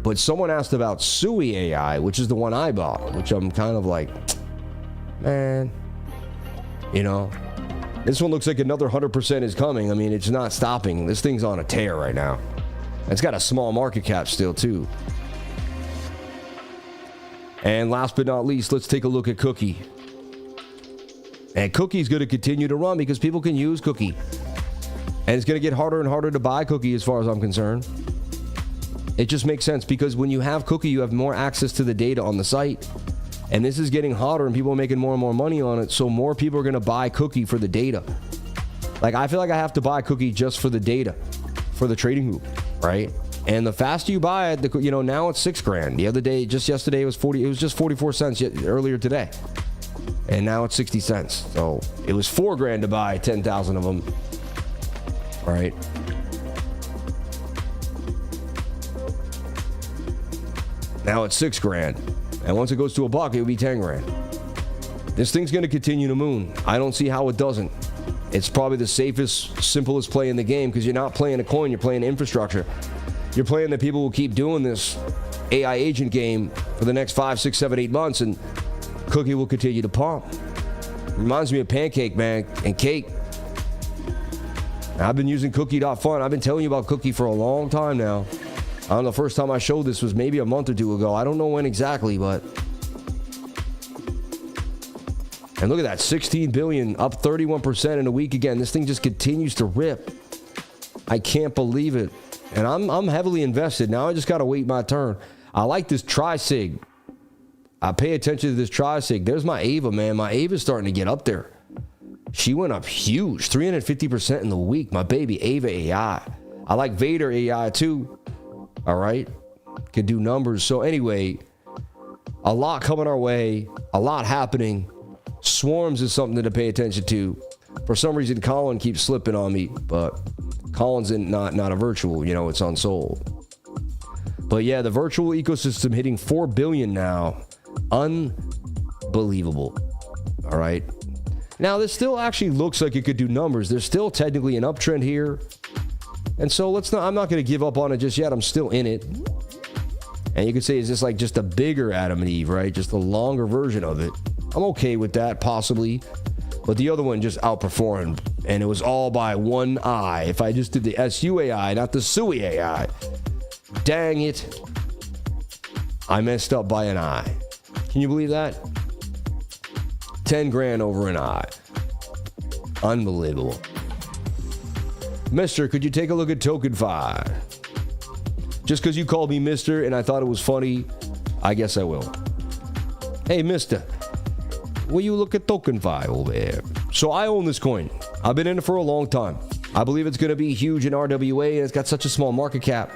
But someone asked about SUIAI, which is the one I bought, which I'm kind of like, man, you know. This one looks like another 100% is coming. I mean, it's not stopping. This thing's on a tear right now. It's got a small market cap still, too. And last but not least, let's take a look at Cookie. And Cookie's going to continue to run because people can use Cookie. And it's going to get harder and harder to buy Cookie as far as I'm concerned. It just makes sense because when you have Cookie, you have more access to the data on the site. And this is getting hotter and people are making more and more money on it. So more people are going to buy Cookie for the data. Like, I feel like I have to buy Cookie just for the data, for the trading group, right? And the faster you buy it, you know, now it's $6,000. The other day, just yesterday, it was just 44 cents earlier today. And now it's 60 cents. So it was $4,000 to buy 10,000 of them, right? Now it's $6,000. And once it goes to a buck, it would be 10 grand. This thing's going to continue to moon. I don't see how it doesn't. It's probably the safest, simplest play in the game because you're not playing a coin, you're playing infrastructure. You're playing that people will keep doing this AI agent game for the next 5, 6, 7, 8 months, and Cookie will continue to pump. Reminds me of Pancake, man, and Cake. I've been using Cookie.fun. I've been telling you about Cookie for a long time now. I don't know, the first time I showed this was maybe a month or two ago. I don't know when exactly, but... And look at that, 16 billion, up 31% in a week again. This thing just continues to rip. I can't believe it. And I'm heavily invested. Now I just got to wait my turn. I like this Tri-Sig. I pay attention to this Tri-Sig. There's my Ava, man. My Ava's starting to get up there. She went up huge, 350% in the week. My baby Ava AI. I like Vader AI too. All right. Can do numbers. So anyway, a lot coming our way. A lot happening. Swarms is something to pay attention to. For some reason, Colin keeps slipping on me, but Colin's not a virtual, you know, it's unsold. But yeah, the virtual ecosystem hitting 4 billion now. Unbelievable. All right. Now, this still actually looks like it could do numbers. There's still technically an uptrend here. And so I'm not going to give up on it just yet. I'm still in it. And you could say, is this like just a bigger Adam and Eve, right? Just a longer version of it. I'm okay with that, possibly. But the other one just outperformed. And it was all by one eye. If I just did the SUAI, not the SUIAI. Dang it. I messed up by an eye. Can you believe that? 10 grand over an eye. Unbelievable. Mister, could you take a look at TokenFi? Just because you called me Mister and I thought it was funny, I guess I will. Hey, Mister, will you look at TokenFi over there? So I own this coin. I've been in it for a long time. I believe it's going to be huge in RWA, and it's got such a small market cap.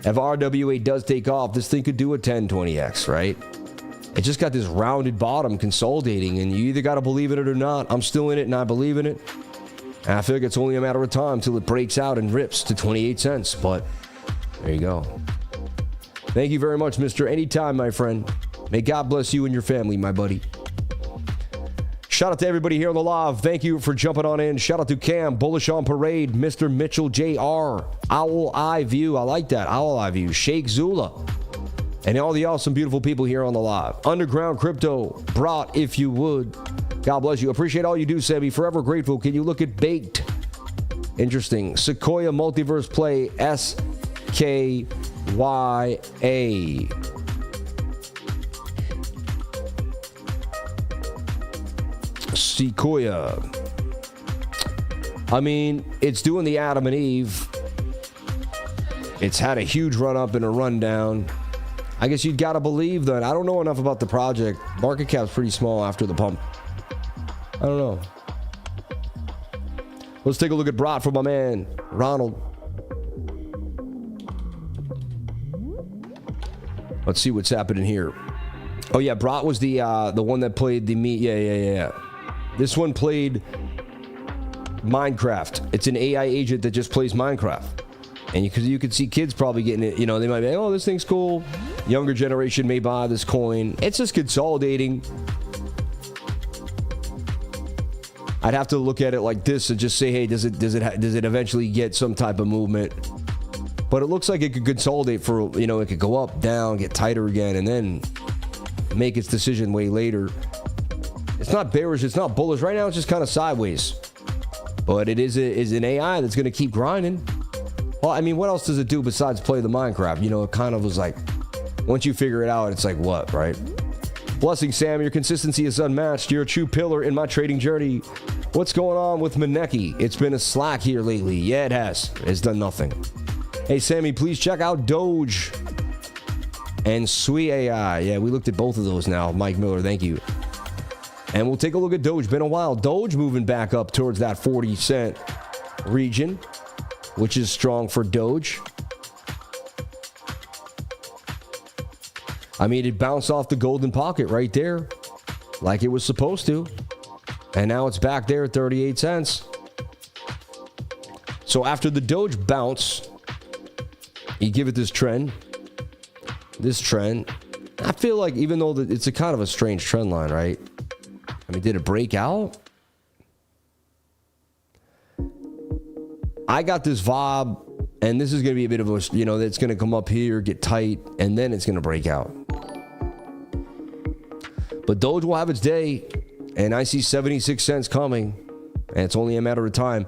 If RWA does take off, this thing could do a 10, 20x, right? It just got this rounded bottom consolidating, and you either got to believe in it or not. I'm still in it, and I believe in it. And I feel like it's only a matter of time till it breaks out and rips to 28 cents. But there you go. Thank you very much, Mister. Anytime, my friend. May God bless you and your family, my buddy. Shout out to everybody here on the live. Thank you for jumping on in. Shout out to Cam, Bullish on Parade, Mr. Mitchell Jr., Owl Eye View. I like that. Owl Eye View. Sheikh Zula. And all the awesome, beautiful people here on the live. Underground Crypto, BROT, if you would. God bless you. Appreciate all you do, Sebby. Forever grateful. Can you look at Baked? Interesting. Sequoia Multiverse Play, SKYA. Sequoia. I mean, it's doing the Adam and Eve. It's had a huge run up and a run down. I guess you'd got to believe that. I don't know enough about the project. Market cap's pretty small after the pump. I don't know. Let's take a look at BROT for my man, Ronald. Let's see what's happening here. Oh, yeah, BROT was the one that played the meat. Yeah. This one played Minecraft. It's an AI agent that just plays Minecraft. And you could see kids probably getting it. You know, they might be like, oh, this thing's cool. Younger generation may buy this coin. It's just consolidating. I'd have to look at it like this and just say, hey, does it eventually get some type of movement? But it looks like it could consolidate for, you know, it could go up, down, get tighter again, and then make its decision way later. It's not bearish, it's not bullish. Right now, it's just kind of sideways. But it is an AI that's going to keep grinding. Well, I mean, what else does it do besides play the Minecraft? You know, it kind of was like, once you figure it out, it's like, what, right? Blessing, Sam. Your consistency is unmatched. You're a true pillar in my trading journey. What's going on with Maneki? It's been a slack here lately. Yeah, it has. It's done nothing. Hey, Sammy, please check out DOGE and SUIAI. Yeah, we looked at both of those now. Mike Miller, thank you. And we'll take a look at DOGE. Been a while. DOGE moving back up towards that 40-cent region, which is strong for DOGE. I mean, it bounced off the golden pocket right there like it was supposed to. And now it's back there at 38 cents. So after the DOGE bounce, you give it this trend. This trend. I feel like even though it's a kind of a strange trend line, right? I mean, did it break out? I got this vibe, and this is going to be a bit of a, you know, it's going to come up here, get tight, and then it's going to break out. But DOGE will have its day, And I see 76 cents coming, and it's only a matter of time.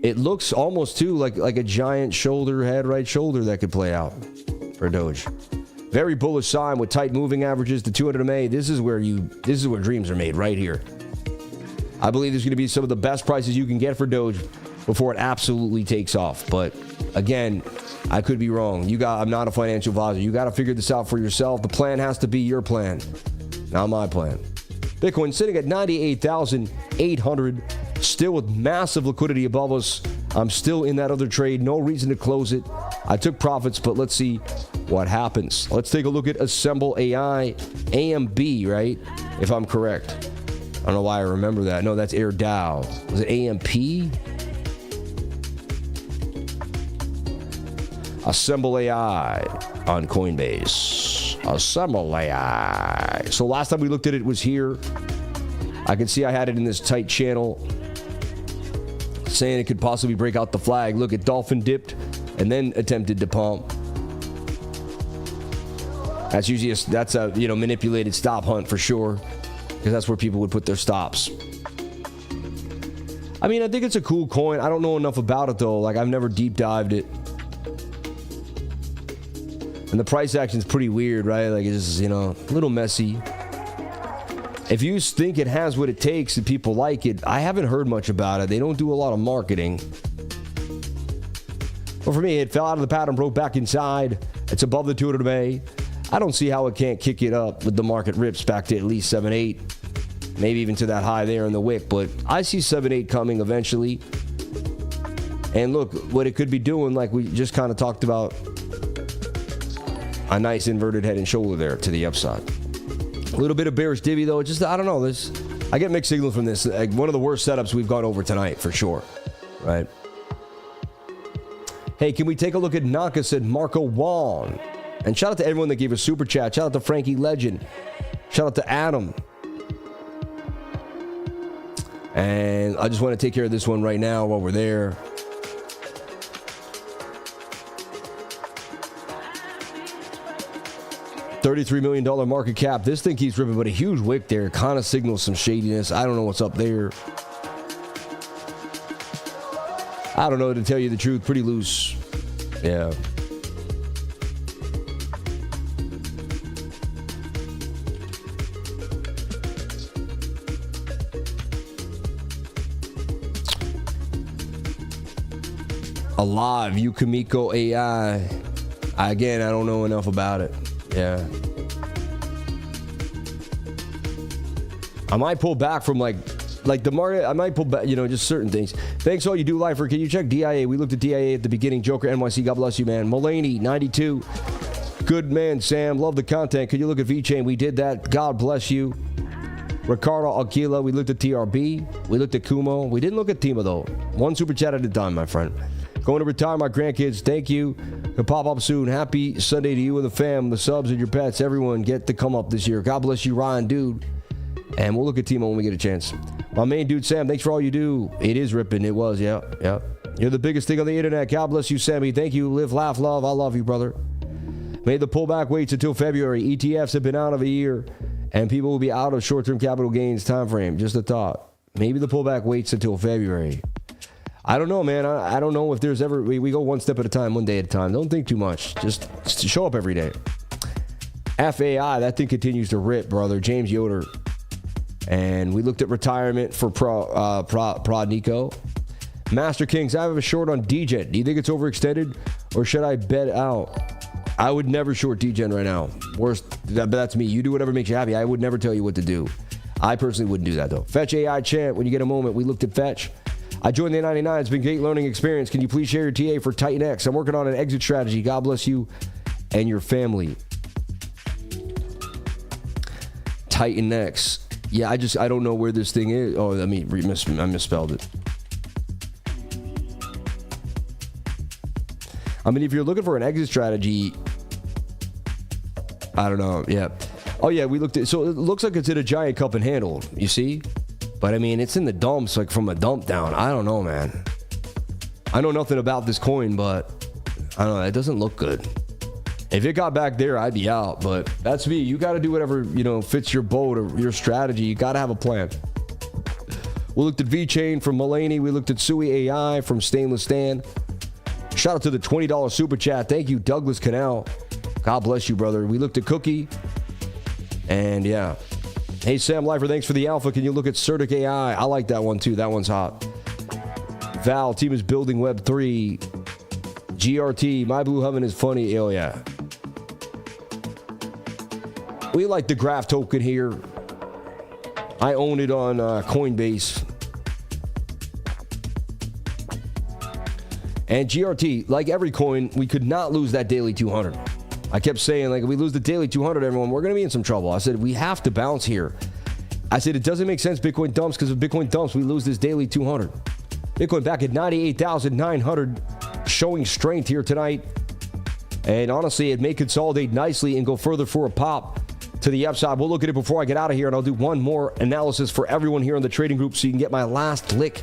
It looks almost too like a giant shoulder, head, right shoulder that could play out for Doge. Very bullish sign with tight moving averages to 200 MA. This is where dreams are made, right here. I believe there's going to be some of the best prices you can get for Doge before it absolutely takes off. But again, I could be wrong. I'm not a financial advisor. You got to figure this out for yourself. The plan has to be your plan, not my plan. Bitcoin sitting at 98,800, still with massive liquidity above us. I'm still in that other trade. No reason to close it. I took profits, but let's see what happens. Let's take a look at SUIAI, AMB, right? If I'm correct. I don't know why I remember that. No, that's AirDAO. Was it AMP? SUIAI on Coinbase. SUIAI. So last time we looked at it was here. I can see I had it in this tight channel, saying it could possibly break out the flag. Look, at dolphin dipped and then attempted to pump. That's usually a manipulated stop hunt for sure, because that's where people would put their stops. I mean, I think it's a cool coin. I don't know enough about it though. Like, I've never deep dived it. And the price action's pretty weird, right? Like, it's, a little messy. If you think it has what it takes and people like it, I haven't heard much about it. They don't do a lot of marketing. But for me, it fell out of the pattern, broke back inside. It's above the 200 MA. I don't see how it can't kick it up with the market rips back to at least 7.8, maybe even to that high there in the wick. But I see 7.8 coming eventually. And look, what it could be doing, like we just kind of talked about, a nice inverted head and shoulder there to the upside. A little bit of bearish divvy though. Just, I don't know. I get mixed signals from this. Like, one of the worst setups we've gone over tonight for sure. Right. Hey, can we take a look at NAKA, said Marco Wong. And shout out to everyone that gave a super chat. Shout out to Frankie Legend. Shout out to Adam. And I just want to take care of this one right now while we're there. $33 million market cap. This thing keeps ripping, but a huge wick there kind of signals some shadiness. I don't know what's up there. I don't know, to tell you the truth. Pretty loose. Yeah. Alive, Yukamiko AI. Again, I don't know enough about it. Yeah. I might pull back from like the market. I might pull back, just certain things. Thanks all you do, Lifer. Can you check DIA? We looked at DIA at the beginning. Joker NYC, God bless you, man. Mulaney, 92. Good man, Sam. Love the content. Could you look at VeChain? We did that. God bless you. Ricardo Aquila, we looked at TRB. We looked at Kumo. We didn't look at Tima, though. One super chat at a time, my friend. Going to retire my grandkids. Thank you. They'll pop up soon. Happy Sunday to you and the fam, the subs and your pets. Everyone get to come up this year. God bless you, Ryan, dude. And we'll look at Timo when we get a chance. My main dude, Sam, thanks for all you do. It is ripping. It was, yeah. You're the biggest thing on the internet. God bless you, Sammy. Thank you. Live, laugh, love. I love you, brother. May the pullback waits until February. ETFs have been out of a year, and people will be out of short-term capital gains time frame. Just a thought. Maybe the pullback waits until February. I don't know, man. I don't know if there's ever... We go one step at a time, one day at a time. Don't think too much. Just show up every day. FAI, that thing continues to rip, brother. James Yoder. And we looked at retirement for Prod Nico. Master Kings, I have a short on DGen. Do you think it's overextended, or should I bet out? I would never short DGen right now. That's me. You do whatever makes you happy. I would never tell you what to do. I personally wouldn't do that, though. Fetch AI Chant, when you get a moment, we looked at Fetch. I joined the 99. It's been a great learning experience. Can you please share your TA for TITANX? I'm working on an exit strategy. God bless you and your family. TITANX. Yeah, I don't know where this thing is. Oh, I misspelled it. I mean, if you're looking for an exit strategy, I don't know. Yeah. Oh, yeah, we looked at... So it looks like it's in a giant cup and handle. You see? But, I mean, it's in the dumps, like from a dump down. I don't know, man. I know nothing about this coin, but I don't know. It doesn't look good. If it got back there, I'd be out. But that's me. You got to do whatever, fits your boat or your strategy. You got to have a plan. We looked at VeChain from Mulaney. We looked at SUIAI from Stainless Stan. Shout out to the $20 super chat. Thank you, Douglas Canal. God bless you, brother. We looked at Cookie. And yeah. Hey, Sam Lifer, thanks for the alpha. Can you look at CERTAI? I like that one too. That one's hot. Val, team is building Web 3. GRT, My Blue Heaven is funny. Oh, yeah. We like the graph token here. I own it on Coinbase. And GRT, like every coin, we could not lose that daily 200. I kept saying, like, if we lose the daily 200, everyone, we're going to be in some trouble. I said, we have to bounce here. I said, it doesn't make sense Bitcoin dumps, because if Bitcoin dumps, we lose this daily 200. Bitcoin back at 98,900, showing strength here tonight. And honestly, it may consolidate nicely and go further for a pop to the upside. We'll look at it before I get out of here, and I'll do one more analysis for everyone here in the trading group so you can get my last lick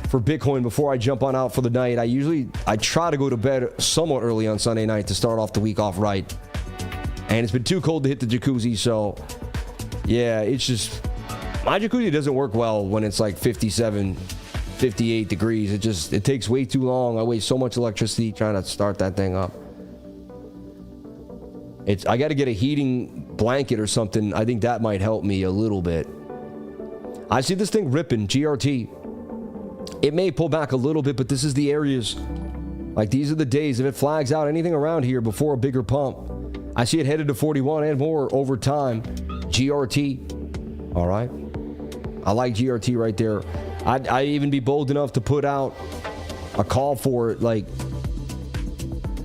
for Bitcoin before I jump on out for the night. I try to go to bed somewhat early on Sunday night to start off the week off right. And it's been too cold to hit the jacuzzi, so yeah, it's just, my jacuzzi doesn't work well when it's like 57, 58 degrees. It takes way too long. I waste so much electricity trying to start that thing up. I got to get a heating blanket or something. I think that might help me a little bit. I see this thing ripping, GRT. It may pull back a little bit, but this is the areas. Like, these are the days. If it flags out anything around here before a bigger pump, I see it headed to 41 and more over time. GRT. All right. I like GRT right there. I'd even be bold enough to put out a call for it, like,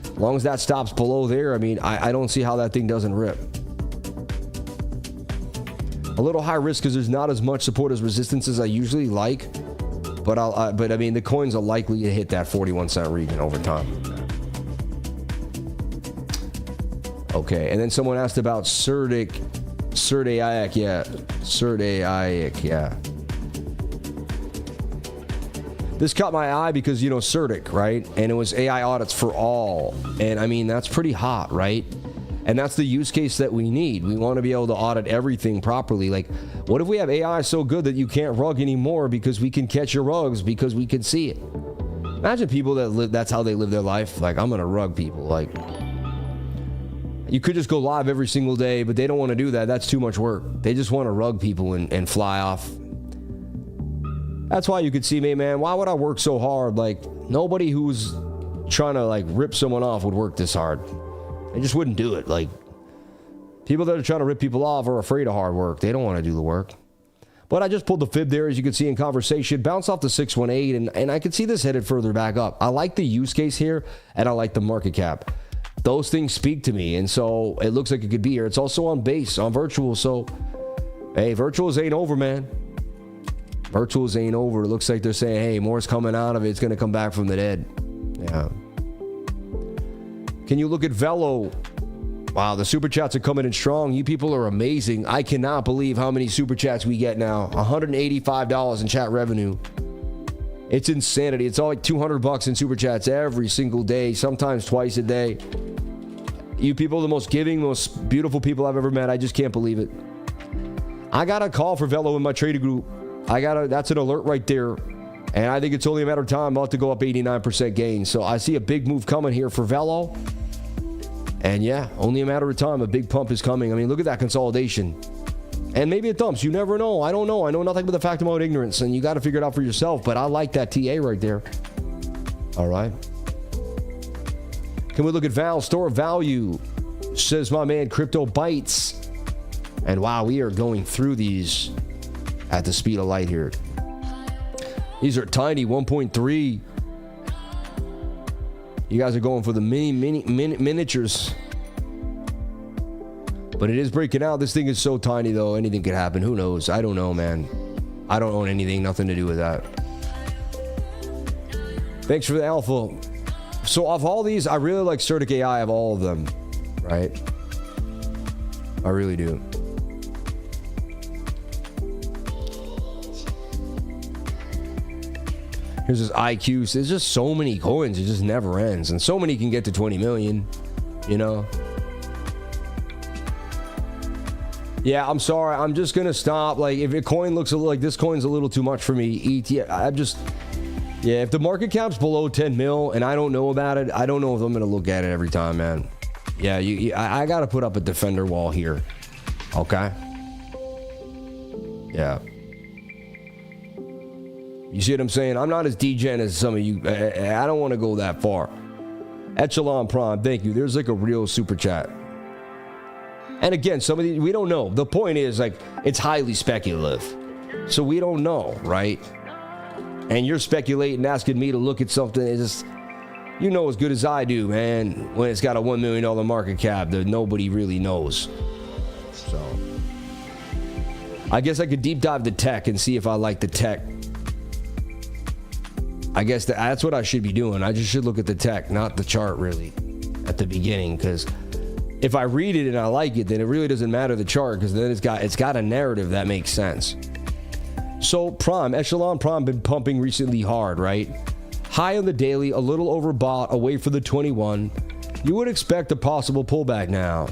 as long as that stops below there. I mean, I don't see how that thing doesn't rip. A little high risk because there's not as much support as resistance as I usually like. But I mean, the coins are likely to hit that 41 cent region over time. Okay, and then someone asked about CERTAI. Yeah, CERTAI, yeah. This caught my eye because, you know, CERTAI, right? And it was AI audits for all. And I mean, that's pretty hot, right? And that's the use case that we need. We want to be able to audit everything properly. Like, what if we have AI so good that you can't rug anymore because we can catch your rugs because we can see it? Imagine people that live, that's how they live their life. Like, I'm going to rug people. Like, you could just go live every single day, but they don't want to do that. That's too much work. They just want to rug people and fly off. That's why you could see me, man. Why would I work so hard? Like, nobody who's trying to, like, rip someone off would work this hard. They just wouldn't do it. Like, people that are trying to rip people off are afraid of hard work. They don't want to do the work. But I just pulled the fib there, as you can see in conversation. Bounce off the 618, and I can see this headed further back up. I like the use case here, and I like the market cap. Those things speak to me, and so it looks like it could be here. It's also on base, on virtual, so, hey, virtuals ain't over, man. Virtuals ain't over. It looks like they're saying, hey, more's coming out of it. It's going to come back from the dead. Yeah. Can you look at VELO? Wow, the super chats are coming in strong. You people are amazing. I cannot believe how many super chats we get now. $185 in chat revenue. It's insanity. It's all like $200 in super chats every single day, sometimes twice a day. You people are the most giving, most beautiful people I've ever met. I just can't believe it. I got a call for VELO in my trading group. That's an alert right there. And I think it's only a matter of time. I'm about to go up 89% gain. So I see a big move coming here for VELO. And yeah, only a matter of time. A big pump is coming. I mean, look at that consolidation. And maybe it dumps. You never know. I don't know. I know nothing but the fact of my own ignorance. And you got to figure it out for yourself. But I like that TA right there. All right. Can we look at Val? Store of value, says my man Crypto Bytes. And wow, we are going through these at the speed of light here. These are tiny, 1.3. You guys are going for the miniatures. But it is breaking out. This thing is so tiny, though. Anything could happen. Who knows? I don't know, man. I don't own anything. Nothing to do with that. Thanks for the alpha. So of all these, I really like CERTAI of all of them. Right? I really do. Here's this IQ. There's just so many coins. It just never ends. And so many can get to 20 million, you know? Yeah, I'm sorry. I'm just gonna stop. Like, if a coin looks a little like this coin's a little too much for me, ETF. I'm just, yeah. If the market cap's below 10 mil and I don't know about it, I don't know if I'm gonna look at it every time, man. Yeah, I gotta put up a defender wall here. Okay. Yeah. You see what I'm saying? I'm not as degen as some of you. I don't want to go that far. Echelon Prime, thank you. There's like a real super chat. And again, some of these, we don't know. The point is, like, it's highly speculative. So we don't know, right? And you're speculating, asking me to look at something. It's just, you know as good as I do, man, when it's got a $1 million market cap that nobody really knows. So, I guess I could deep dive the tech and see if I like the tech. I guess that's what I should be doing. I just should look at the tech, not the chart, really, at the beginning, because if I read it and I like it, then it really doesn't matter the chart, because then it's got a narrative that makes sense. So Prime, Echelon Prime been pumping recently hard, right? High on the daily, a little overbought, away for the 21. You would expect a possible pullback now,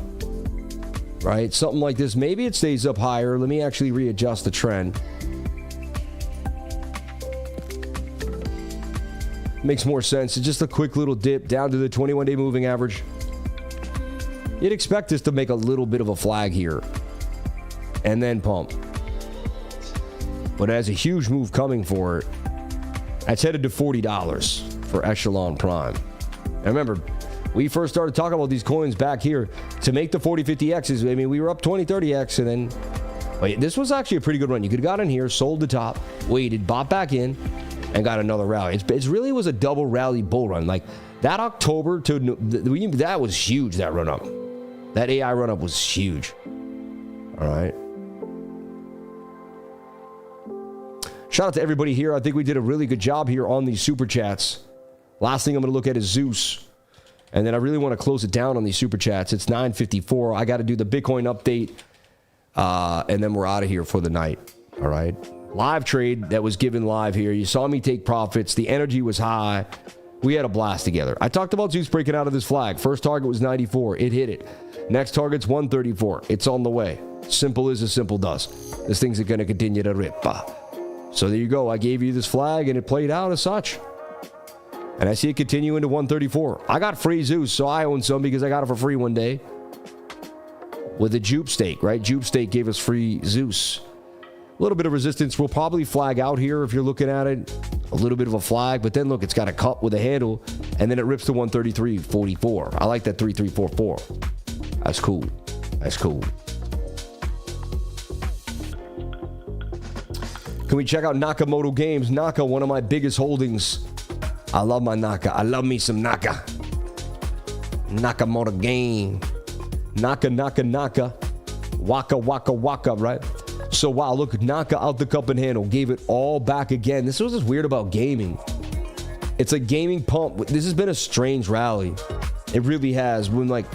right? Something like this. Maybe it stays up higher. Let me actually readjust the trend. Makes more sense. It's just a quick little dip down to the 21-day moving average. You'd expect this to make a little bit of a flag here and then pump. But it has a huge move coming for it. That's headed to $40 for Echelon Prime. And remember, we first started talking about these coins back here to make the 40, 50Xs. I mean, we were up 20, 30X, and then wait, this was actually a pretty good run. You could have got in here, sold the top, waited, bought back in, and got another rally. It really was a double rally bull run. Like that October to that was huge. That run up. That AI run up was huge. All right. Shout out to everybody here. I think we did a really good job here on these super chats. Last thing I'm going to look at is ZEUS. And then I really want to close it down on these super chats. It's 9:54. I got to do the Bitcoin update. And then we're out of here for the night. All right. Live trade that was given live here. You saw me take profits. The energy was high. We had a blast together. I talked about ZEUS breaking out of this flag. First target was 94. It hit it. Next target's 134. It's on the way. Simple as simple does. This thing's going to continue to rip. So there you go. I gave you this flag and it played out as such. And I see it continue into 134. I got free ZEUS, so I own some because I got it for free one day. With a Jupe stake, right? Jupe stake gave us free ZEUS. A little bit of resistance will probably flag out here if you're looking at it. A little bit of a flag, but then look, it's got a cup with a handle, and then it rips to 133.44. I like that 3344. That's cool. That's cool. Can we check out Nakamoto Games? NAKA, one of my biggest holdings. I love my NAKA. I love me some NAKA. Nakamoto Game. NAKA. Waka, waka, waka, right? So, wow, look, NAKA out the cup and handle. Gave it all back again. This was what's weird about gaming. It's a gaming pump. This has been a strange rally. It really has. When, like,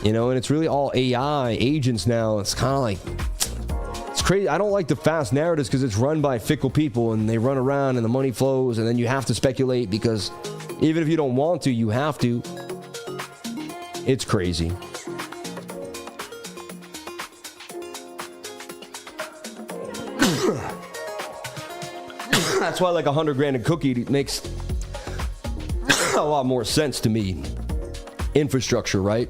you know, and it's really all AI agents now. It's kind of like, it's crazy. I don't like the fast narratives because it's run by fickle people and they run around and the money flows and then you have to speculate because even if you don't want to, you have to. It's crazy. That's why like 100 grand a cookie makes a lot more sense to me. Infrastructure, right?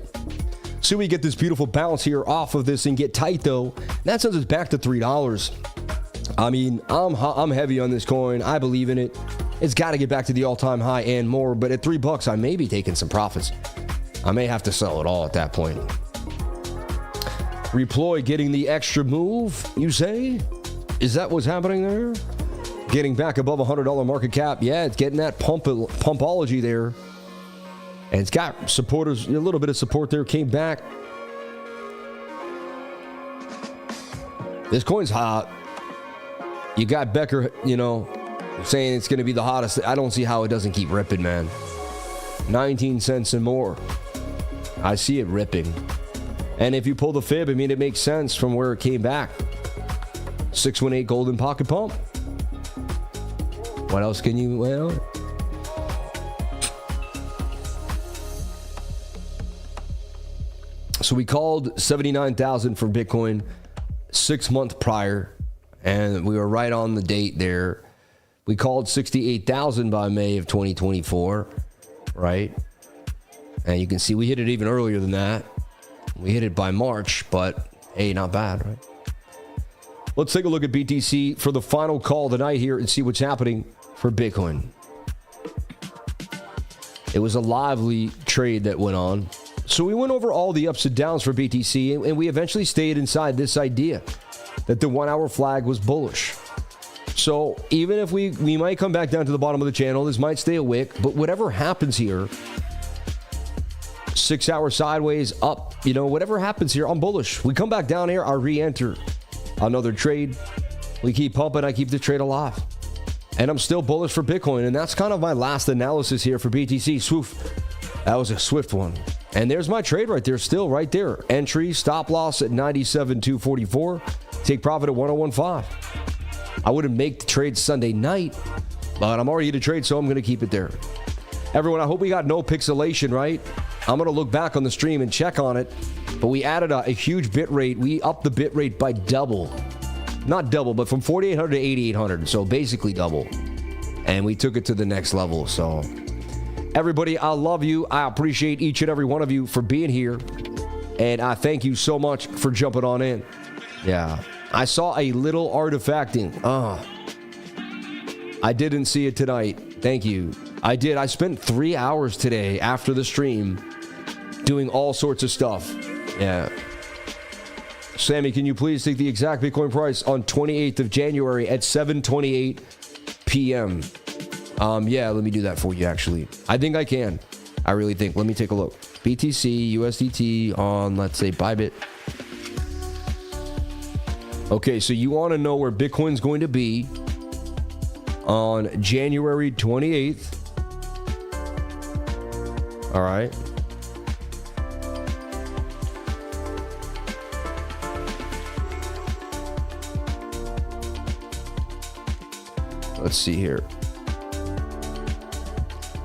So we get this beautiful bounce here off of this and get tight though. That sends us back to $3. I mean, I'm heavy on this coin. I believe in it. It's got to get back to the all-time high and more. But at $3, I may be taking some profits. I may have to sell it all at that point. Reploy getting the extra move, you say? Is that what's happening there? Getting back above $100 market cap. Yeah, it's getting that pumpology there. And it's got supporters, a little bit of support there. Came back. This coin's hot. You got Becker, you know, saying it's going to be the hottest. I don't see how it doesn't keep ripping, man. 19 cents and more. I see it ripping. And if you pull the fib, I mean, it makes sense from where it came back. 618 golden pocket pump. What else can you, well, So we called 79,000 for Bitcoin 6 months prior, and we were right on the date there. We called 68,000 by May of 2024, right? And you can see we hit it even earlier than that. We hit it by March, but hey, not bad, right? Let's take a look at BTC for the final call tonight here and see what's happening for Bitcoin. It was a lively trade that went on. So we went over all the ups and downs for BTC, and we eventually stayed inside this idea that the 1 hour flag was bullish. So even if we might come back down to the bottom of the channel, this might stay a wick, but whatever happens here, 6 hour sideways up, you know, whatever happens here, I'm bullish. We come back down here, I re-enter another trade. We keep pumping, I keep the trade alive. And I'm still bullish for Bitcoin, and that's kind of my last analysis here for BTC. Swoof. That was a swift one. And there's my trade right there, still right there. Entry, stop loss at 97,244. Take profit at 101.5. I wouldn't make the trade Sunday night, but I'm already in a trade, so I'm going to keep it there. Everyone, I hope we got no pixelation, right? I'm going to look back on the stream and check on it, but we added a huge bit rate. We upped the bit rate by double. Not double, but from 4,800 to 8,800, so basically double. And we took it to the next level, so... Everybody, I love you. I appreciate each and every one of you for being here. And I thank you so much for jumping on in. Yeah. I saw a little artifacting. I didn't see it tonight. Thank you. I did. I spent 3 hours today after the stream doing all sorts of stuff. Yeah. Sammy, can you please take the exact Bitcoin price on 28th of January at 7:28 p.m.? Yeah, let me do that for you, actually. I think I can. I really think. Let me take a look. BTC, USDT on, let's say, Bybit. Okay, so you want to know where Bitcoin's going to be on January 28th. All right. Let's see here.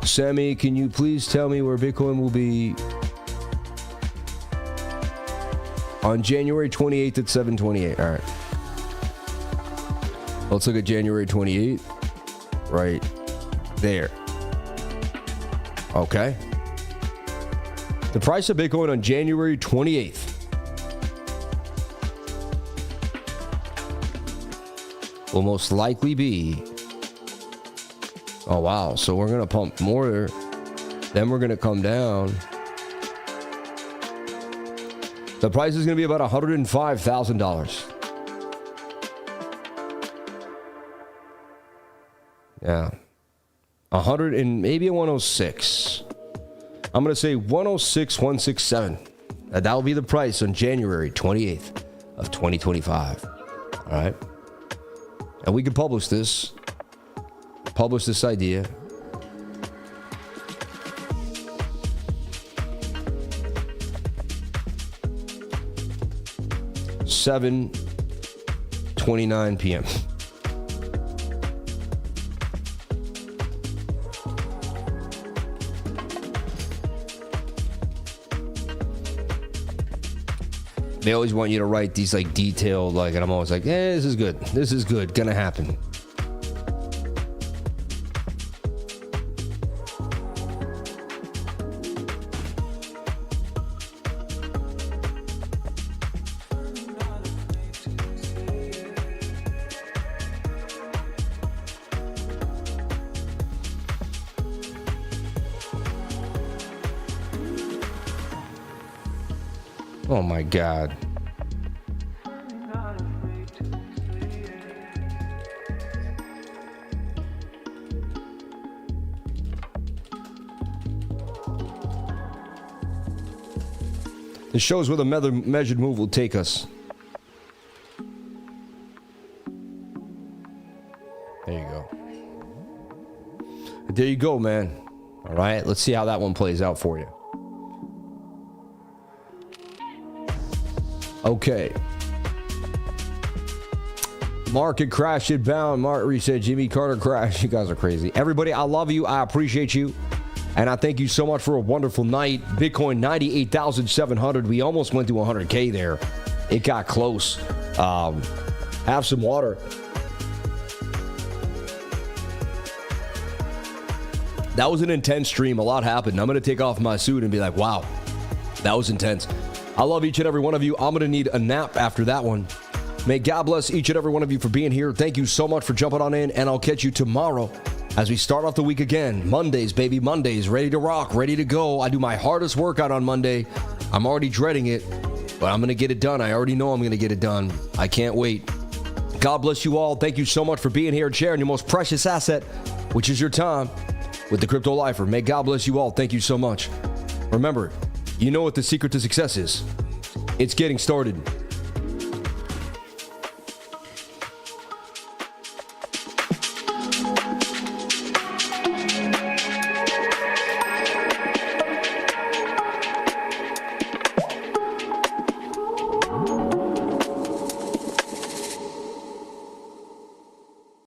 Sammy, can you please tell me where Bitcoin will be on January 28th at 7:28? All right. Let's look at January 28th. Right there. Okay. The price of Bitcoin on January 28th will most likely be... Oh, wow. So we're going to pump more. Then we're going to come down. The price is going to be about $105,000. Yeah. 100 and maybe a 106. I'm going to say 106, 167. That will be the price on January 28th of 2025. All right. And we can publish this idea. $7:29 p.m. They always want you to write these like detailed, like, and I'm always like, this is good. This is good. Gonna happen. Oh my God. It shows where the measured move will take us. There you go. There you go, man. All right, let's see how that one plays out for you. Okay. Market crash it bound. Mark reset. Jimmy Carter crash. You guys are crazy. Everybody, I love you. I appreciate you. And I thank you so much for a wonderful night. Bitcoin 98,700. We almost went to 100K there. It got close. Have some water. That was an intense stream. A lot happened. I'm going to take off my suit and be like, wow, that was intense. I love each and every one of you. I'm going to need a nap after that one. May God bless each and every one of you for being here. Thank you so much for jumping on in, and I'll catch you tomorrow as we start off the week again. Mondays, baby, Mondays. Ready to rock, ready to go. I do my hardest workout on Monday. I'm already dreading it, but I'm going to get it done. I already know I'm going to get it done. I can't wait. God bless you all. Thank you so much for being here and sharing your most precious asset, which is your time, with the Crypto Lifer. May God bless you all. Thank you so much. Remember, you know what the secret to success is. It's getting started.